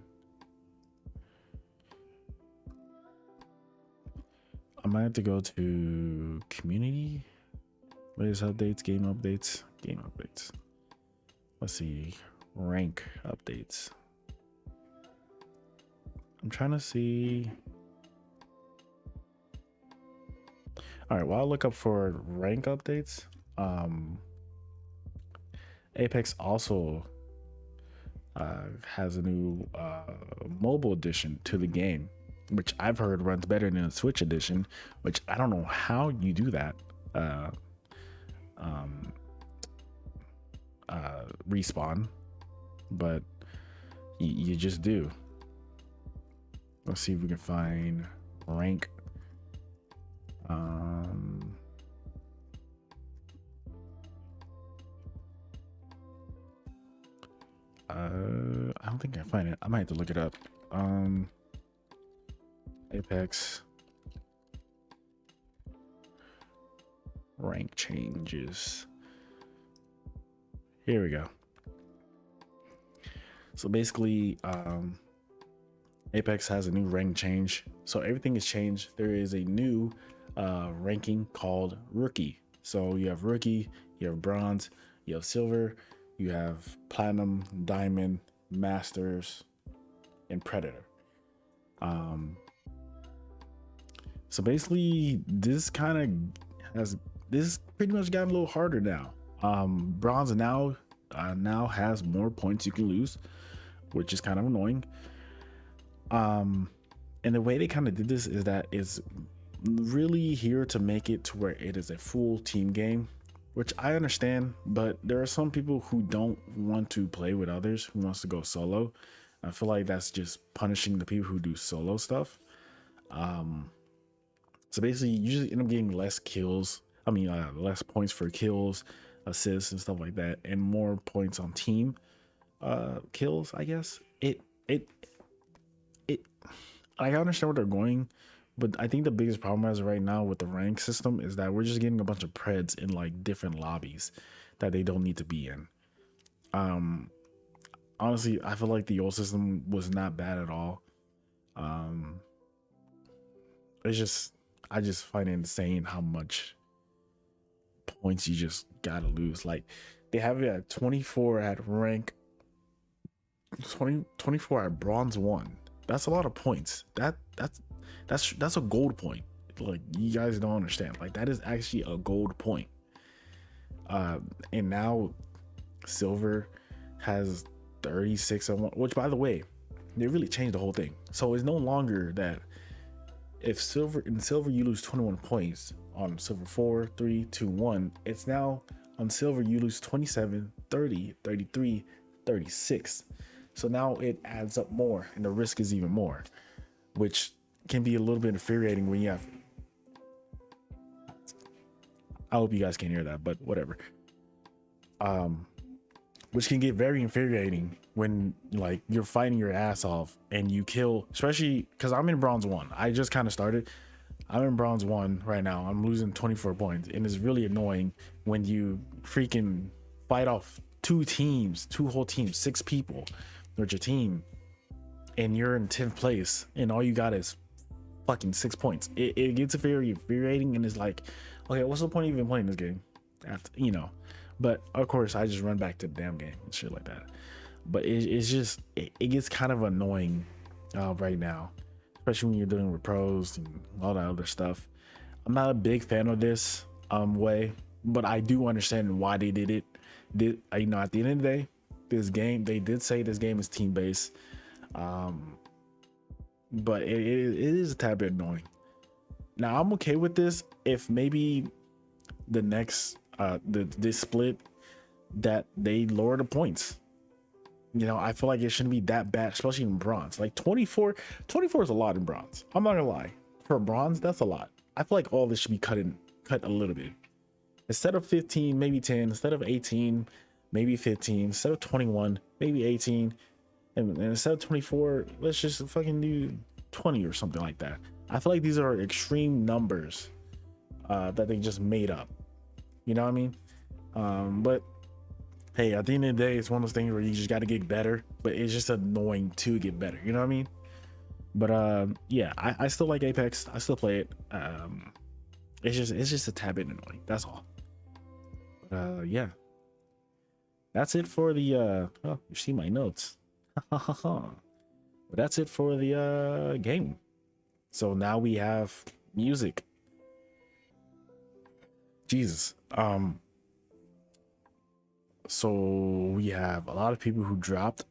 I might have to go to community, latest updates, game updates. Let's see, rank updates. I'm trying to see. All right, while I look up for rank updates, Apex also has a new mobile edition to the game, which I've heard runs better than the Switch edition, which I don't know how you do that. Respawn, but you just do. Let's see if we can find rank. I don't think I find it. I might have to look it up. Apex rank changes. Here we go. So basically, Apex has a new rank change. So everything is changed. There is a new ranking called Rookie. So you have Rookie, you have Bronze, you have Silver, you have Platinum, Diamond, Masters, and Predator. So basically, this pretty much gotten a little harder now. Bronze now has more points you can lose, which is kind of annoying. And the way they kind of did this is that it's really here to make it to where it is a full team game, which I understand, but there are some people who don't want to play with others, who wants to go solo. I feel like that's just punishing the people who do solo stuff. So basically, you usually end up getting less kills. Less points for kills, assists, and stuff like that, and more points on team kills. I guess I understand where they're going, but I think the biggest problem as of right now with the rank system is that we're just getting a bunch of preds in like different lobbies that they don't need to be in. Honestly, I feel like the old system was not bad at all. I just find it insane how much points you just gotta lose. Like, they have it at 24 at rank 24 at bronze 1. That's a lot of points. That's a gold point. like you guys don't understand. Like that is actually a gold point. And now silver has 36 on one, which by the way, they really changed the whole thing. So it's no longer that if silver you lose 21 points on silver 4, 3, 2, 1. It's now on silver you lose 27, 30, 33, 36. So now it adds up more and the risk is even more, which can be a little bit infuriating when you have, I hope you guys can't hear that, but whatever. Which can get very infuriating when like you're fighting your ass off and you kill, especially because I'm in bronze 1. I just kind of started. I'm in bronze 1 right now. I'm losing 24 points, and it's really annoying when you freaking fight off two whole teams, 6 people with your team, and you're in 10th place, and all you got is fucking 6 points. It gets very infuriating, and it's like, okay, what's the point of even playing this game? After, you know. But of course, I just run back to the damn game and shit like that. But it's just it gets kind of annoying right now, especially when you're dealing with pros and all that other stuff. I'm not a big fan of this way, but I do understand why they did it. You know, at the end of the day, this game, they did say this game is team based, but it is a tad bit annoying. Now I'm okay with this if maybe the next this split that they lower the points. You know, I feel like it shouldn't be that bad, especially in bronze. Like 24 is a lot in bronze. I'm not gonna lie, for bronze that's a lot. I feel like all this should be cut a little bit. Instead of 15, maybe 10. Instead of 18, maybe 15. Instead of 21, maybe 18. And instead of 24, let's just fucking do 20 or something like that. I feel like these are extreme numbers that they just made up. You know what I mean? But hey, at the end of the day, it's one of those things where you just got to get better, but it's just annoying to get better. You know what I mean? But yeah, I still like Apex. I still play it. It's just a tad bit annoying. That's all. Yeah, that's it for the oh, you see my notes. But that's it for the game. So now we have music. Jesus. So we have a lot of people who dropped.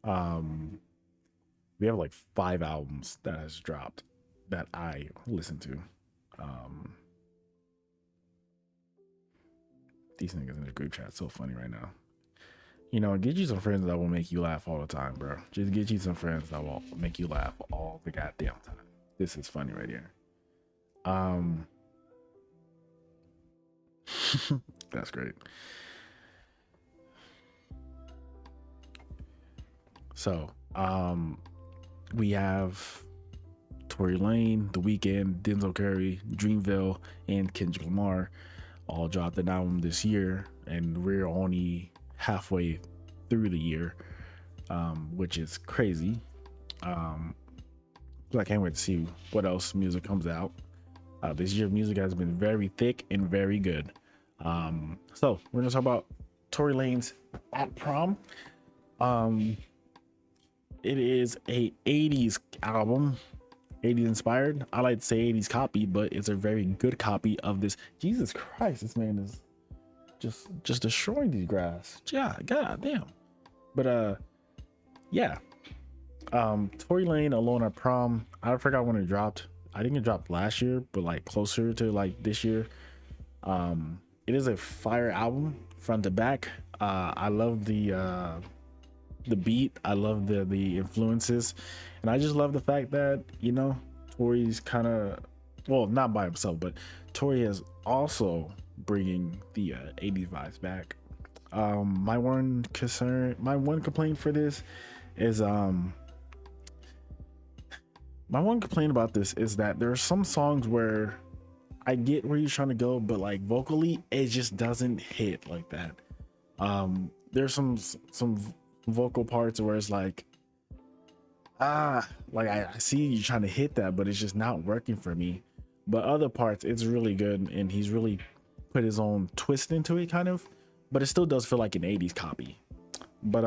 We have like 5 albums that has dropped that I listened to. These niggas in the group chat so funny right now. You know, get you some friends that will make you laugh all the time, bro. Just get you some friends that will make you laugh all the goddamn time. This is funny right here. That's great. So we have Tory Lane, The Weeknd, Denzel Curry, Dreamville, and Kendrick Lamar all dropped an album this year, and we're only halfway through the year, which is crazy. So I can't wait to see what else music comes out. This year music has been very thick and very good. So we're gonna talk about Tory Lane's At Prom. It is a 80s album, 80s inspired. I like to say 80s copy, but it's a very good copy of this. Jesus Christ, this man is just destroying these grass. Yeah, god damn. But yeah. Tory Lane, Alone at Prom. I forgot when it dropped. I think it dropped last year, but like closer to like this year. It is a fire album front to back. I love the beat. I love the influences, and I just love the fact that, you know, Tory's kind of, well, not by himself, but Tory is also bringing the 80s vibes back. My one complaint for this is my one complaint about this is that there are some songs where I get where you're trying to go, but like vocally it just doesn't hit like that. There's some vocal parts where it's like, like I see you trying to hit that, but it's just not working for me. But other parts it's really good, and he's really put his own twist into it, kind of, but it still does feel like an 80s copy. But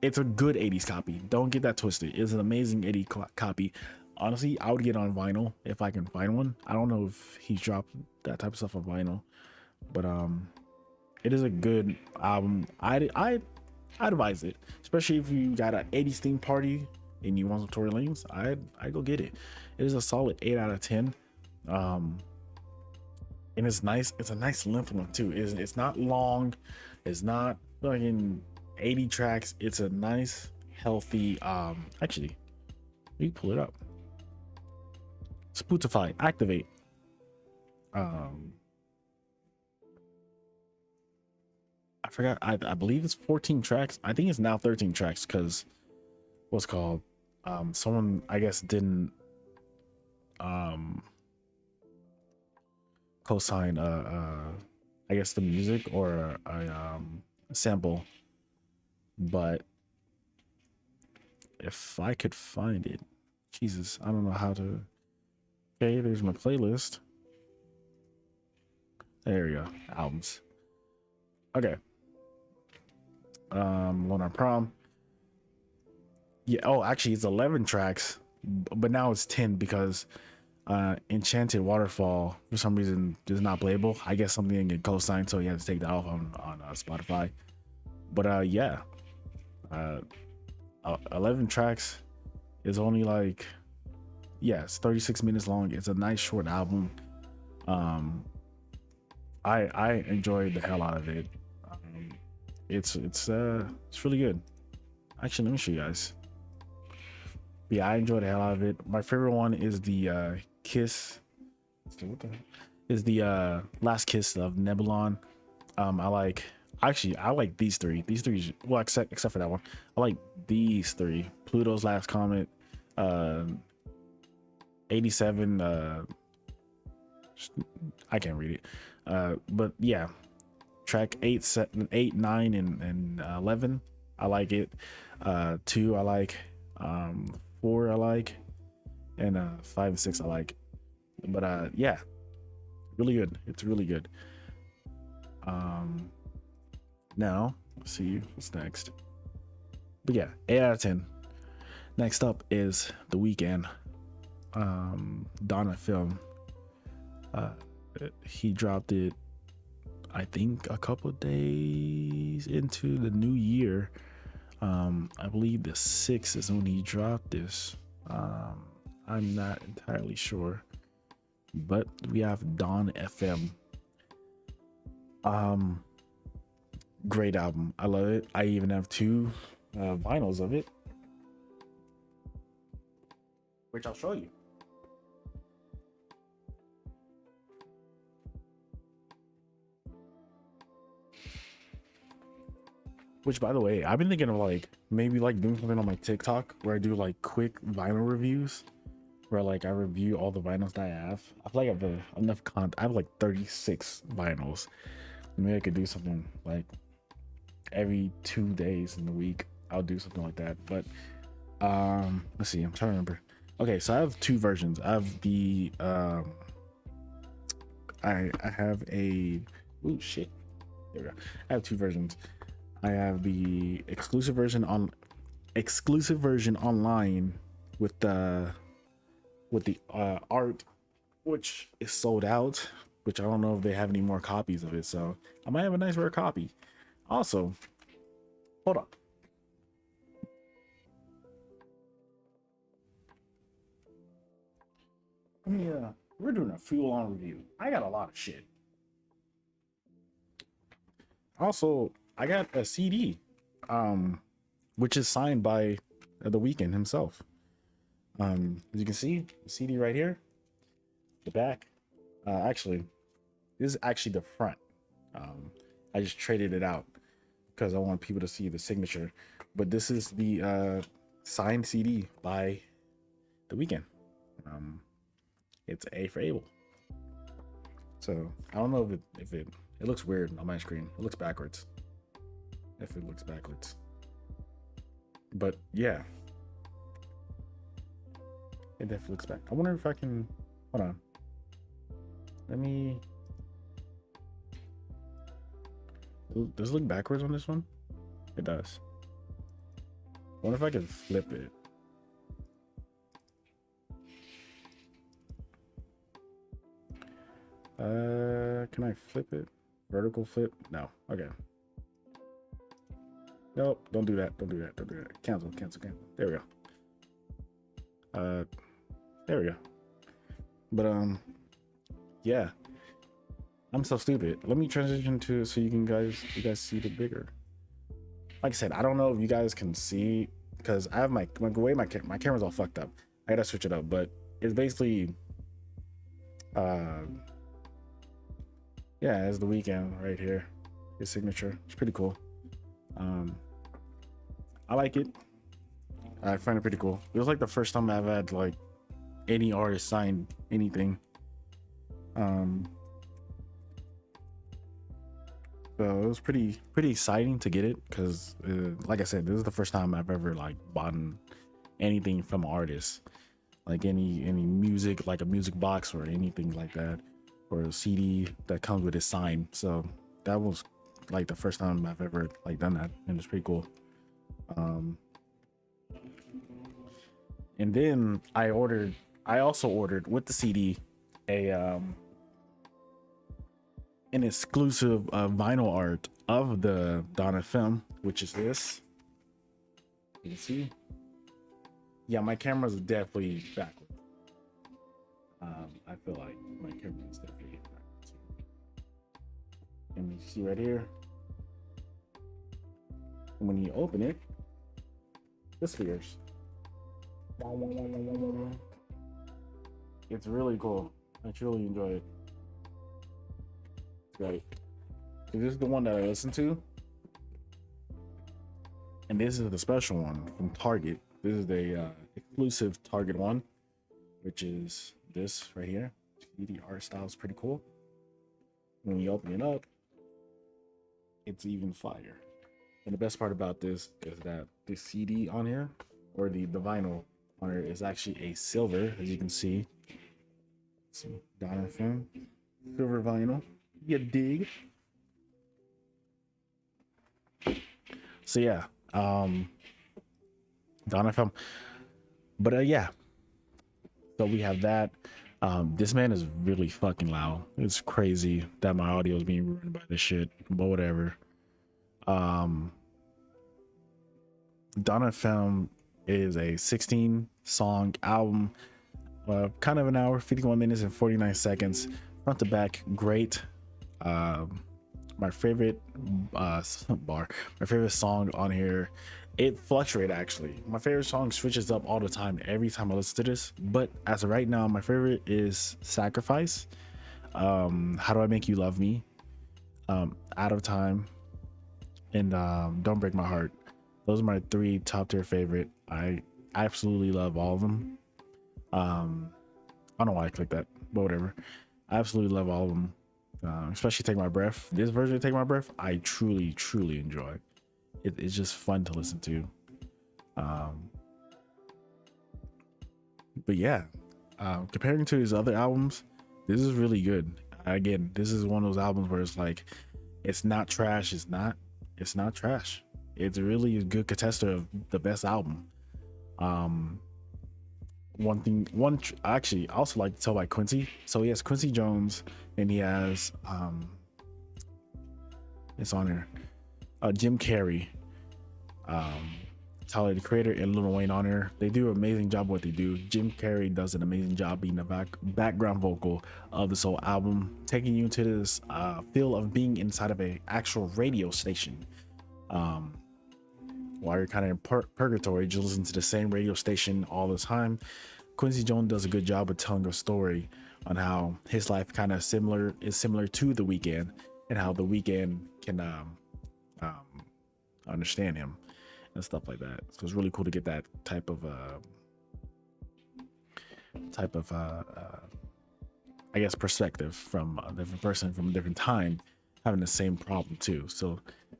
it's a good 80s copy, don't get that twisted. It's an amazing 80s copy. honestly, I would get on vinyl if I can find one. I don't know if he's dropped that type of stuff on vinyl, but it is a good album. I advise it, especially if you got an 80s theme party and you want some Tory Lanez. I go get it. It is a solid 8 out of 10. Um, and it's nice. It's a nice length one too. It's not long. It's not fucking 80 tracks. It's a nice, healthy. Actually, we pull it up. Spotify, activate. I forgot. I believe it's 14 tracks. I think it's now 13 tracks because what's called someone I guess didn't co-sign I guess the music or a sample, but if I could find it, Jesus, I don't know how to. Okay, there's my playlist. There we go, albums. Okay, One on Prom. Yeah, oh, actually it's 11 tracks, but now it's 10 because Enchanted Waterfall for some reason is not playable. I guess something didn't get co-signed, so he had to take that off on Spotify. But yeah, 11 tracks is only like, yeah, it's 36 minutes long. It's a nice short album. I enjoyed the hell out of it. It's really good. Actually, let me show you guys. Yeah, I enjoyed the hell out of it. My favorite one is the Kiss. What the hell? Is the Last Kiss of Nebulon. I like these three. These three, well, except for that one. I like these three. Pluto's Last Comet, 87. I can't read it. But yeah, track 8, 9, and 11. I like it. 2 I like. 4 I like, and 5 and 6 I like. But yeah, really good. It's really good. Now let's see what's next. But yeah, 8 out of 10. Next up is The Weeknd. Donna Film. He dropped it, I think, a couple days into the new year. I believe the 6th is when he dropped this. I'm not entirely sure, but we have Dawn FM. Great album. I love it. I even have 2 vinyls of it, which I'll show you. Which, by the way, I've been thinking of like maybe like doing something on my TikTok where I do like quick vinyl reviews, where like I review all the vinyls that I have. I feel like I have enough content. I have like 36 vinyls. Maybe I could do something like every 2 days in the week. I'll do something like that. But let's see. I'm trying to remember. Okay, so I have 2 versions. I have the I have a oh shit. There we go. I have 2 versions. I have the exclusive version online with the art, which is sold out, which I don't know if they have any more copies of it, so I might have a nice rare copy. Also, hold on. Yeah, we're doing a full-on review. I got a lot of shit. Also, I got a CD, which is signed by The Weeknd himself. As you can see, the CD right here, the back. Actually, this is actually the front. I just traded it out because I want people to see the signature. But this is the signed CD by The Weeknd. It's A for Able. So I don't know if it looks weird on my screen. It looks backwards. If it looks backwards, but yeah, it definitely looks back. I wonder if I can hold on. Let me. Does it look backwards on this one? It does. I wonder if I can flip it. Can I flip it? Vertical flip? No. Okay. Nope. Don't do that. Don't do that. Don't do that. Cancel. Cancel. Cancel. There we go. There we go. But yeah. I'm so stupid. Let me transition to so you guys see the bigger. Like I said, I don't know if you guys can see because I have my way my camera's all fucked up. I gotta switch it up, but it's basically yeah, it's the weekend right here. His signature. It's pretty cool. I like it. I find it pretty cool. It was like the first time I've had like any artist sign anything. So it was pretty exciting to get it because, like I said, this is the first time I've ever like bought anything from an artist, like any music, like a music box or anything like that, or a CD that comes with a sign. So that was like the first time I've ever like done that, and it's pretty cool. And then I also ordered with the CD an exclusive vinyl art of the Donna film, which is this. You can see. Yeah, my camera's definitely backwards. I feel like my camera is definitely backwards. And you see right here. And when you open it, the spheres. It's really cool. I truly enjoy it. It's great. So this is the one that I listen to. And this is the special one from Target. This is the exclusive Target one, which is this right here. The art style is pretty cool. When you open it up, it's even fire. And the best part about this is that the CD on here, or the vinyl on here, is actually a silver, as you can see. See, Donna film, silver vinyl. You dig? So yeah, Donna film. But yeah, so we have that. This man is really fucking loud. It's crazy that my audio is being ruined by this shit, but whatever. Donna film is a 16 song album, kind of an hour, 51 minutes and 49 seconds, front to back, great. My favorite my favorite song on here, it fluctuates actually. My favorite song switches up all the time every time I listen to this, but as of right now, my favorite is Sacrifice, How Do I Make You Love Me, Out of Time, and Don't Break My Heart. Those are my three top tier favorite. I absolutely love all of them. I don't know why I clicked that, but whatever. I absolutely love all of them. Especially Take My Breath. This version of Take My Breath, I truly enjoy. It's just fun to listen to. But yeah, comparing to his other albums, this is really good. Again, this is one of those albums where it's like, it's not trash. It's not trash. It's really a good contester of the best album. Actually, I also like to tell by Quincy. So he has Quincy Jones, and he has it's on here, Jim Carrey, Tyler the Creator, and Lil Wayne on here. They do an amazing job what they do. Jim Carrey does an amazing job being the background vocal of this whole album, taking you into this feel of being inside of a actual radio station. While you're kind of in purgatory, just listen to the same radio station all the time. Quincy Jones does a good job of telling a story on how his life kind of similar to The Weeknd, and how The Weeknd can understand him and stuff like that. So it's really cool to get that type of I guess perspective from a different person from a different time having the same problem too. So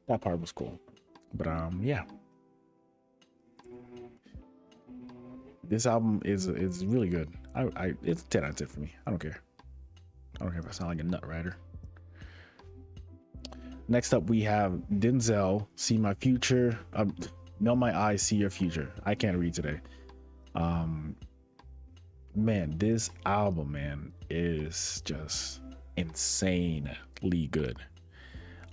that part was cool. But yeah, this album is really good. It's 10 out of 10 for me. I don't care if I sound like a nut rider. Next up, we have Denzel, See My Future. Melt My Eyes, See Your Future. I can't read today. Man, this album, man, is just insanely good.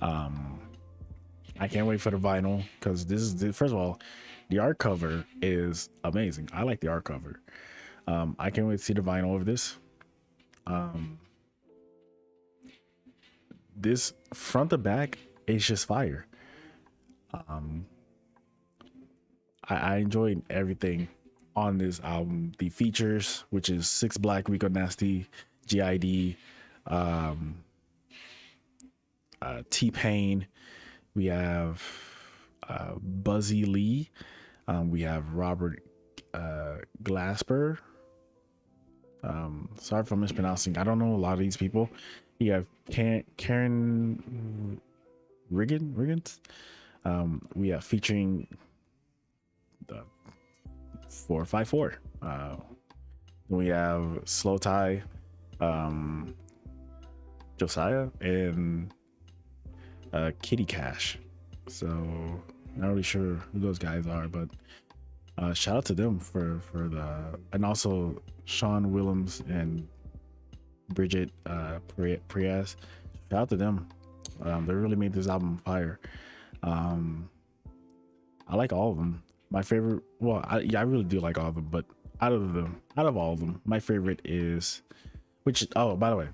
I can't wait for the vinyl because this is first of all, the art cover is amazing. I like the art cover. I can't wait to see the vinyl of this. This front to back is just fire. I enjoyed everything on this album. The features, which is Six Black, Rico Nasty, GID, T-Pain. We have Buzzy Lee. We have Robert Glasper. Sorry if I'm mispronouncing. I don't know a lot of these people. You have Karen Riggins. We have featuring 454. We have Slow Tie, Josiah, and Kitty Cash. So not really sure who those guys are, but shout out to them for the, and also Sean Willems and Bridget Priaz. Shout out to them. They really made this album fire. I like all of them. My favorite, well, I really do like all of them, but out of all of them, my favorite is, which, oh, by the way,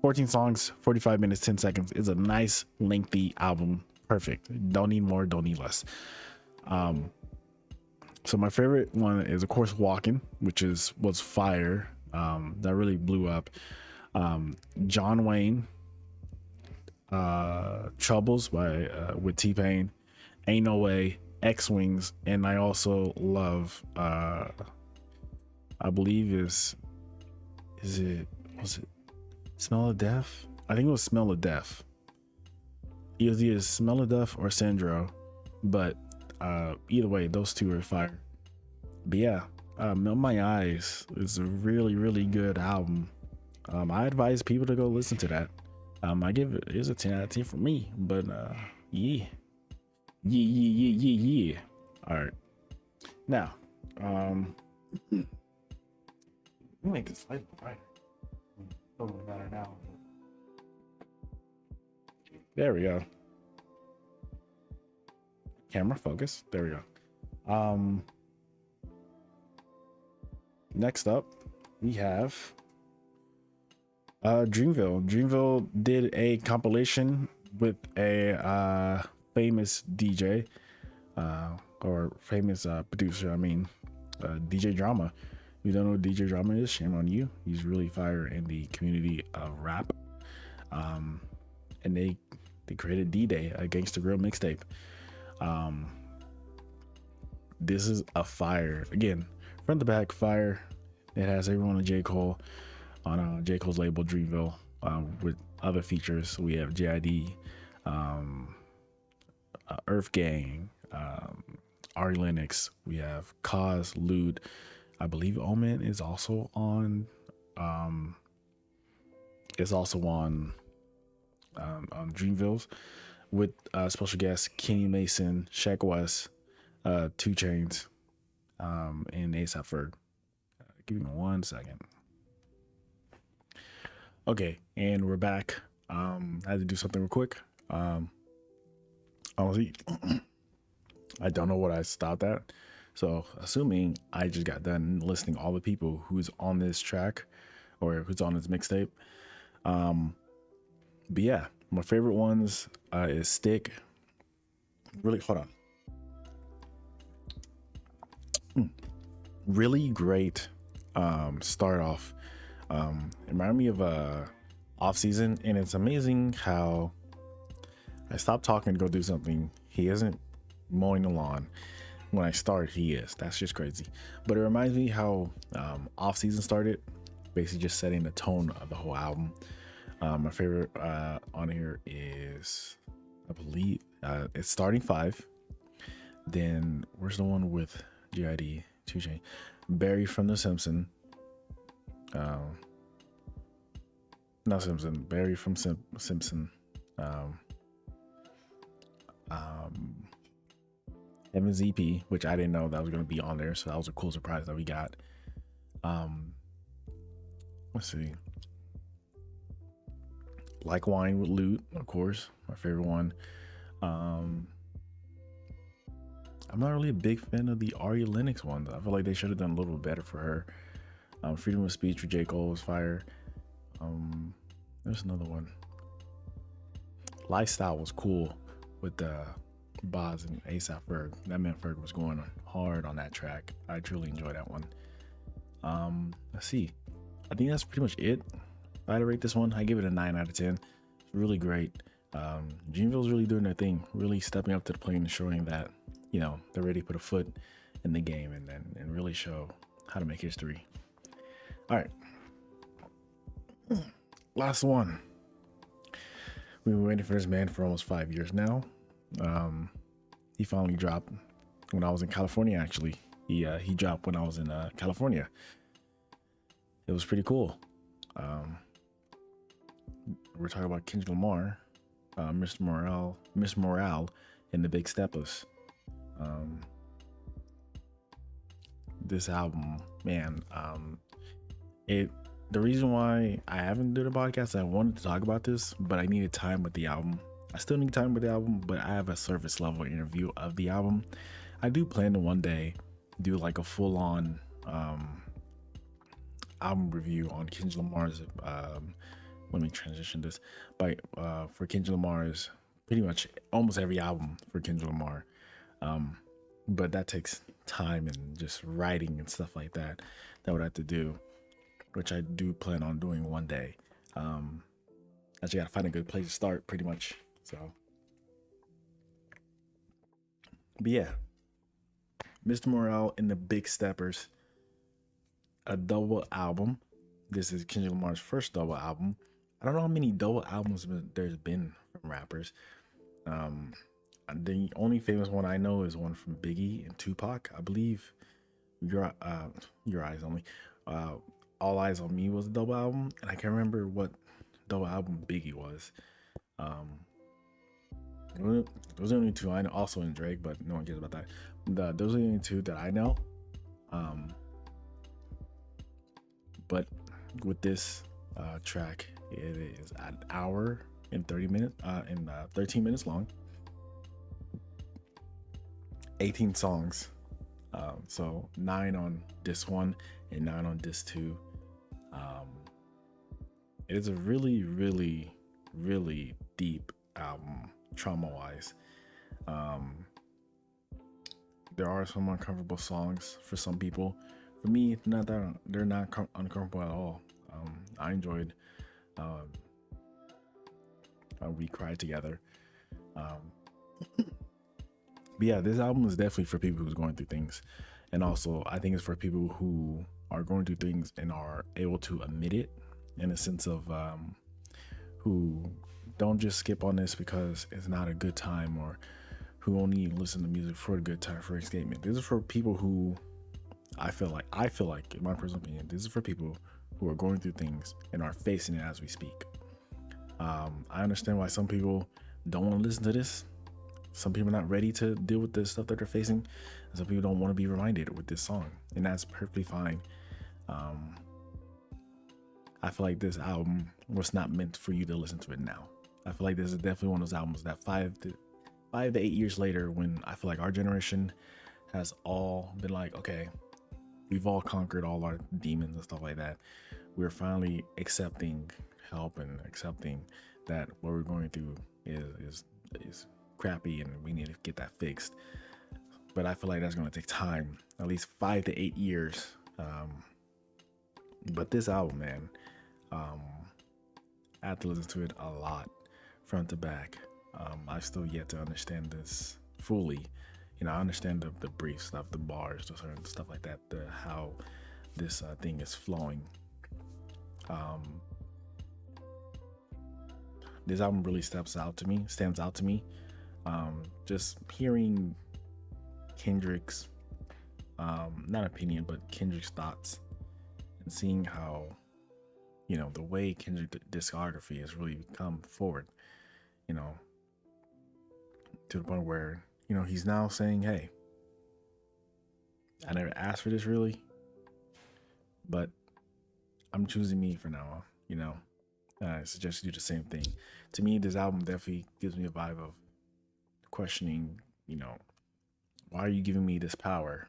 14 songs, 45 minutes, 10 seconds is a nice lengthy album. Perfect. Don't need more, don't need less. So my favorite one is of course Walking, which was fire. That really blew up. John Wayne, Troubles by with T-Pain, Ain't No Way, X-Wings, and I also love I believe was it Smell of Death? I think it was Smell of Death. It was either Smell of Death or Sandro, but either way, those two are fire. But yeah, Melt My Eyes is a really good album. I advise people to go listen to that. I give it's a 10 out of 10 for me, but yeah. All right, now let me make this light brighter. Totally better now. There we go. Camera focus. There we go. Next up, we have Dreamville. Dreamville did a compilation with a famous DJ or famous producer. I mean, DJ Drama. If you don't know what DJ Drama is, shame on you. He's really fire in the community of rap. And they created D-Day, a Gangsta Grill mixtape. This is a fire. Again, front to back fire. It has everyone on J. Cole on J. Cole's label Dreamville, with other features. We have JID, Earth Gang, Ari Lennox. We have Cause, Lude. I believe Omen is also on. Is also on Dreamville's, with special guests Kenny Mason, Shaq West, 2 Chainz, and A$AP Ferg. Give me 1 second. Okay, and we're back. I had to do something real quick. Honestly, I don't know what I stopped at. So assuming I just got done listing all the people who's on this track or who's on this mixtape. But yeah, my favorite ones is Stick. Really, hold on. Really great start off. It reminded me of off season, and it's amazing how I stopped talking to go do something. He isn't mowing the lawn. When I start, he is. That's just crazy. But it reminds me how off season started, basically just setting the tone of the whole album. My favorite on here is, I believe, it's Starting 5. Then where's the one with GID, 2 Chainz, Barry from The Simpsons. Not Simpson, Barry from Simpson. Heaven's EP, which I didn't know that was going to be on there, so that was a cool surprise that we got. Let's see. Like Wine with Loot, of course, my favorite one. Um, I'm not really a big fan of the Ari Lennox ones. I feel like they should have done a little bit better for her. Freedom of Speech for J. Cole was fire. There's another one. Lifestyle was cool with Boz and ASAP Ferg. That meant Ferg was going hard on that track. I truly enjoyed that one. Let's see. I think that's pretty much it. If I had to rate this one, I give it a 9 out of 10. It's really great. Dreamville's really doing their thing, really stepping up to the plate and showing that, you know, they're ready to put a foot in the game and really show how to make history. All right. Last one. We've been waiting for this man for almost 5 years now. He finally dropped when I was in California, actually. He dropped when I was in California. It was pretty cool. We're talking about Kendrick Lamar, Miss Morale, and the Big Steppers. This album, man, the reason why I haven't done a podcast, I wanted to talk about this, but I needed time with the album. I still need time with the album, but I have a surface level interview of the album. I do plan to one day do like a full on album review on Kendrick Lamar's. Let me transition this for Kendrick Lamar's pretty much almost every album for Kendrick Lamar. But that takes time and just writing and stuff like that would have to do, which I do plan on doing one day. I just gotta find a good place to start, pretty much. So, but yeah, Mr. Morale and the Big Steppers, a double album. This is Kendrick Lamar's first double album. I don't know how many double albums there's been from rappers. The only famous one I know is one from Biggie and Tupac. I believe Your Eyes Only. All Eyes on Me was a double album, and I can't remember what double album Biggie was. Those are the only two I know. Also in Drake, but no one cares about that. Those are the only two that I know. But with this track, it is an hour and 30 minutes and 13 minutes long. 18 songs. So 9 on disc 1 and 9 on disc 2. It is a really, really, really deep album, trauma-wise. There are some uncomfortable songs for some people. For me, they're not uncomfortable at all. I enjoyed. We cried together. But yeah, this album is definitely for people who's going through things, and also I think it's for people who are going through things and are able to admit it, in a sense of who don't just skip on this because it's not a good time, or who only listen to music for a good time, for escapement. This is for people who I feel like, in my personal opinion, this is for people who are going through things and are facing it as we speak. I understand why some people don't want to listen to this. Some people are not ready to deal with the stuff that they're facing, and some people don't want to be reminded with this song, and that's perfectly fine. I feel like this album was not meant for you to listen to it now. I feel like this is definitely one of those albums that 5 to 8 years later, when I feel like our generation has all been like, okay, we've all conquered all our demons and stuff like that, we're finally accepting help and accepting that what we're going through is crappy and we need to get that fixed. But I feel like that's going to take time, at least 5 to 8 years. But this album, man, I had to listen to it a lot, front to back. I've still yet to understand this fully. You know, I understand the brief stuff, the bars, the certain stuff like that, how this thing is flowing. This album really stands out to me. Just hearing Kendrick's, not opinion, but Kendrick's thoughts, and seeing how, you know, the way Kendrick's discography has really come forward, you know, to the point where, you know, he's now saying, hey, I never asked for this really, but I'm choosing me for now, you know. I suggest you do the same thing. To me, this album definitely gives me a vibe of questioning, why are you giving me this power?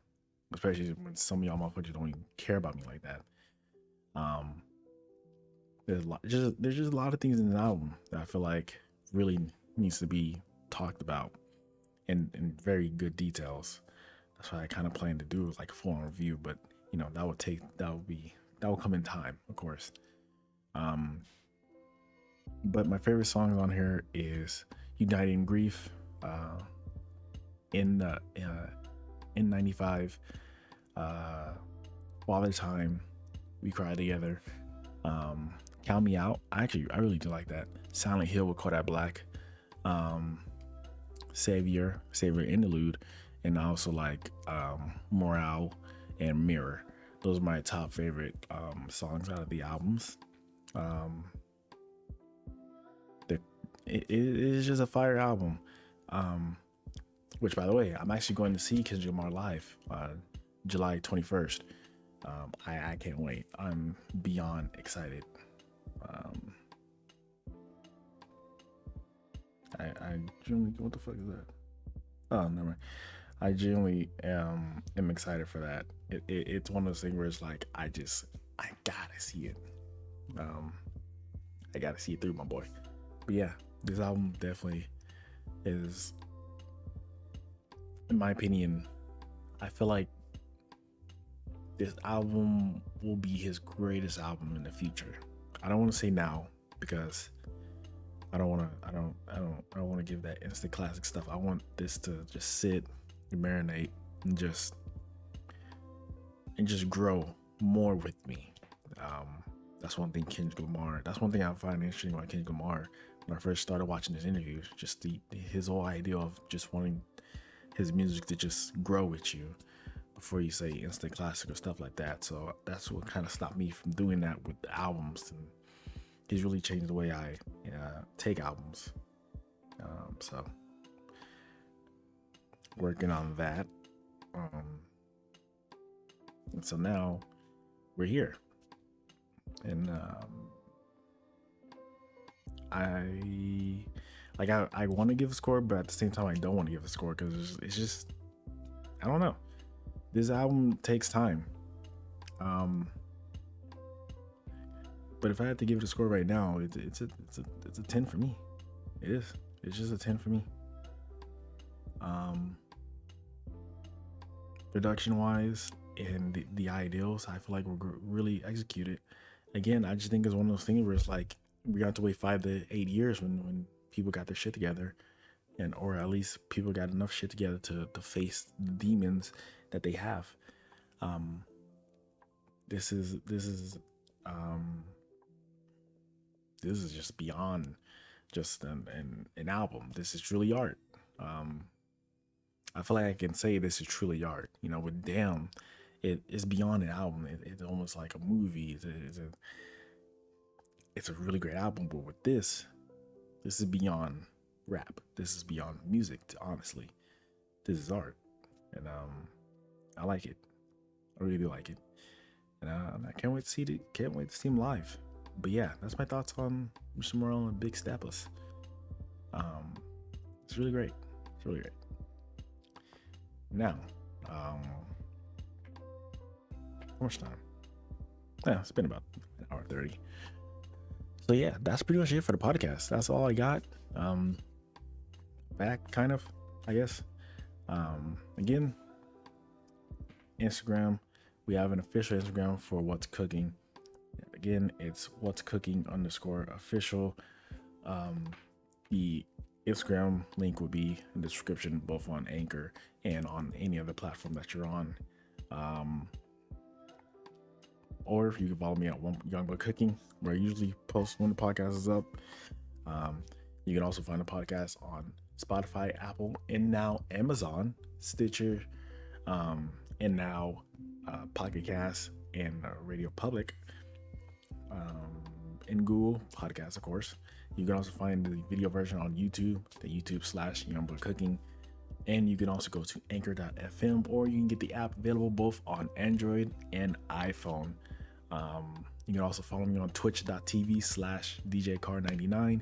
Especially when some of y'all motherfuckers don't even care about me like that. Um, there's just a lot of things in the album that I feel like really needs to be talked about in very good details. That's what I kind of plan to do, like a full on review, but that will come in time, of course. Um, but my favorite songs on here is "Uniting Grief," in the in '95, Father Time, We Cry Together, Count Me Out. I really do like that. Silent Hill with Kodak Black, Savior Interlude, and I also like Morale and Mirror. Those are my top favorite songs out of the albums. It is just a fire album. Which, by the way, I'm actually going to see Kendrick Lamar live July 21st. I can't wait. I'm beyond excited. I genuinely, what the fuck is that? Oh, never mind. I genuinely am excited for that. It's one of those things where it's like I gotta see it. I gotta see it through, my boy. But yeah, this album definitely is, in my opinion, I feel like this album will be his greatest album in the future. I don't want to say now because I don't want to give that instant classic stuff. I want this to just sit and marinate and just grow more with me. That's one thing Kendrick Lamar. That's one thing I find interesting about Kendrick Lamar. When I first started watching his interviews, just his whole idea of just wanting his music to just grow with you before you say instant classic or stuff like that. So that's what kind of stopped me from doing that with the albums, and he's really changed the way I take albums. So working on that. And so now we're here, and I want to give a score, but at the same time I don't want to give a score because it's just, I don't know. This album takes time. But if I had to give it a score right now, it's a 10 for me. It is. It's just a 10 for me. Production wise and the ideals, I feel like were really executed. Again, I just think it's one of those things where it's like we got to wait 5 to 8 years when people got their shit together, or at least people got enough shit together to face the demons that they have. This is just beyond just an album. This is truly art. I feel like I can say this is truly art. With Damn, it is beyond an album. It's almost like a movie. It's a really great album. But with this is beyond rap. This is beyond music. Honestly, this is art, and I like it. I really do like it, and I can't wait to see it. Can't wait to see him live. But yeah, that's my thoughts on Mr. Morale and Big Steppers. It's really great. It's really great. Now, how much time? Yeah, it's been about an hour 30. So yeah, that's pretty much it for the podcast. That's all I got. Back kind of, I guess. Again, Instagram. We have an official Instagram for What's Cooking. Again, it's What's Cooking _official. The Instagram link will be in the description, both on Anchor and on any other platform that you're on. Or if you can follow me at YOUNGBOYCOOKING, where I usually post when the podcast is up. You can also find the podcast on Spotify, Apple, and now Amazon, Stitcher, and now Pocket Cast and Radio Public, and Google Podcasts, of course. You can also find the video version on YouTube, the YouTube/YoungBoyCooking. And you can also go to anchor.fm, or you can get the app available both on Android and iPhone. You can also follow me on twitch.tv/DJCar99,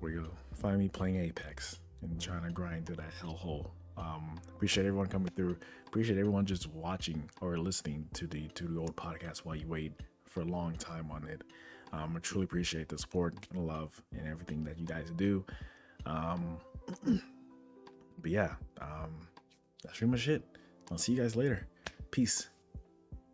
where you'll find me playing Apex and trying to grind through that hellhole. Appreciate everyone coming through. Appreciate everyone just watching or listening to the old podcast while you wait for a long time on it. I truly appreciate the support and love and everything that you guys do. But yeah, that's pretty much it. I'll see you guys later. Peace.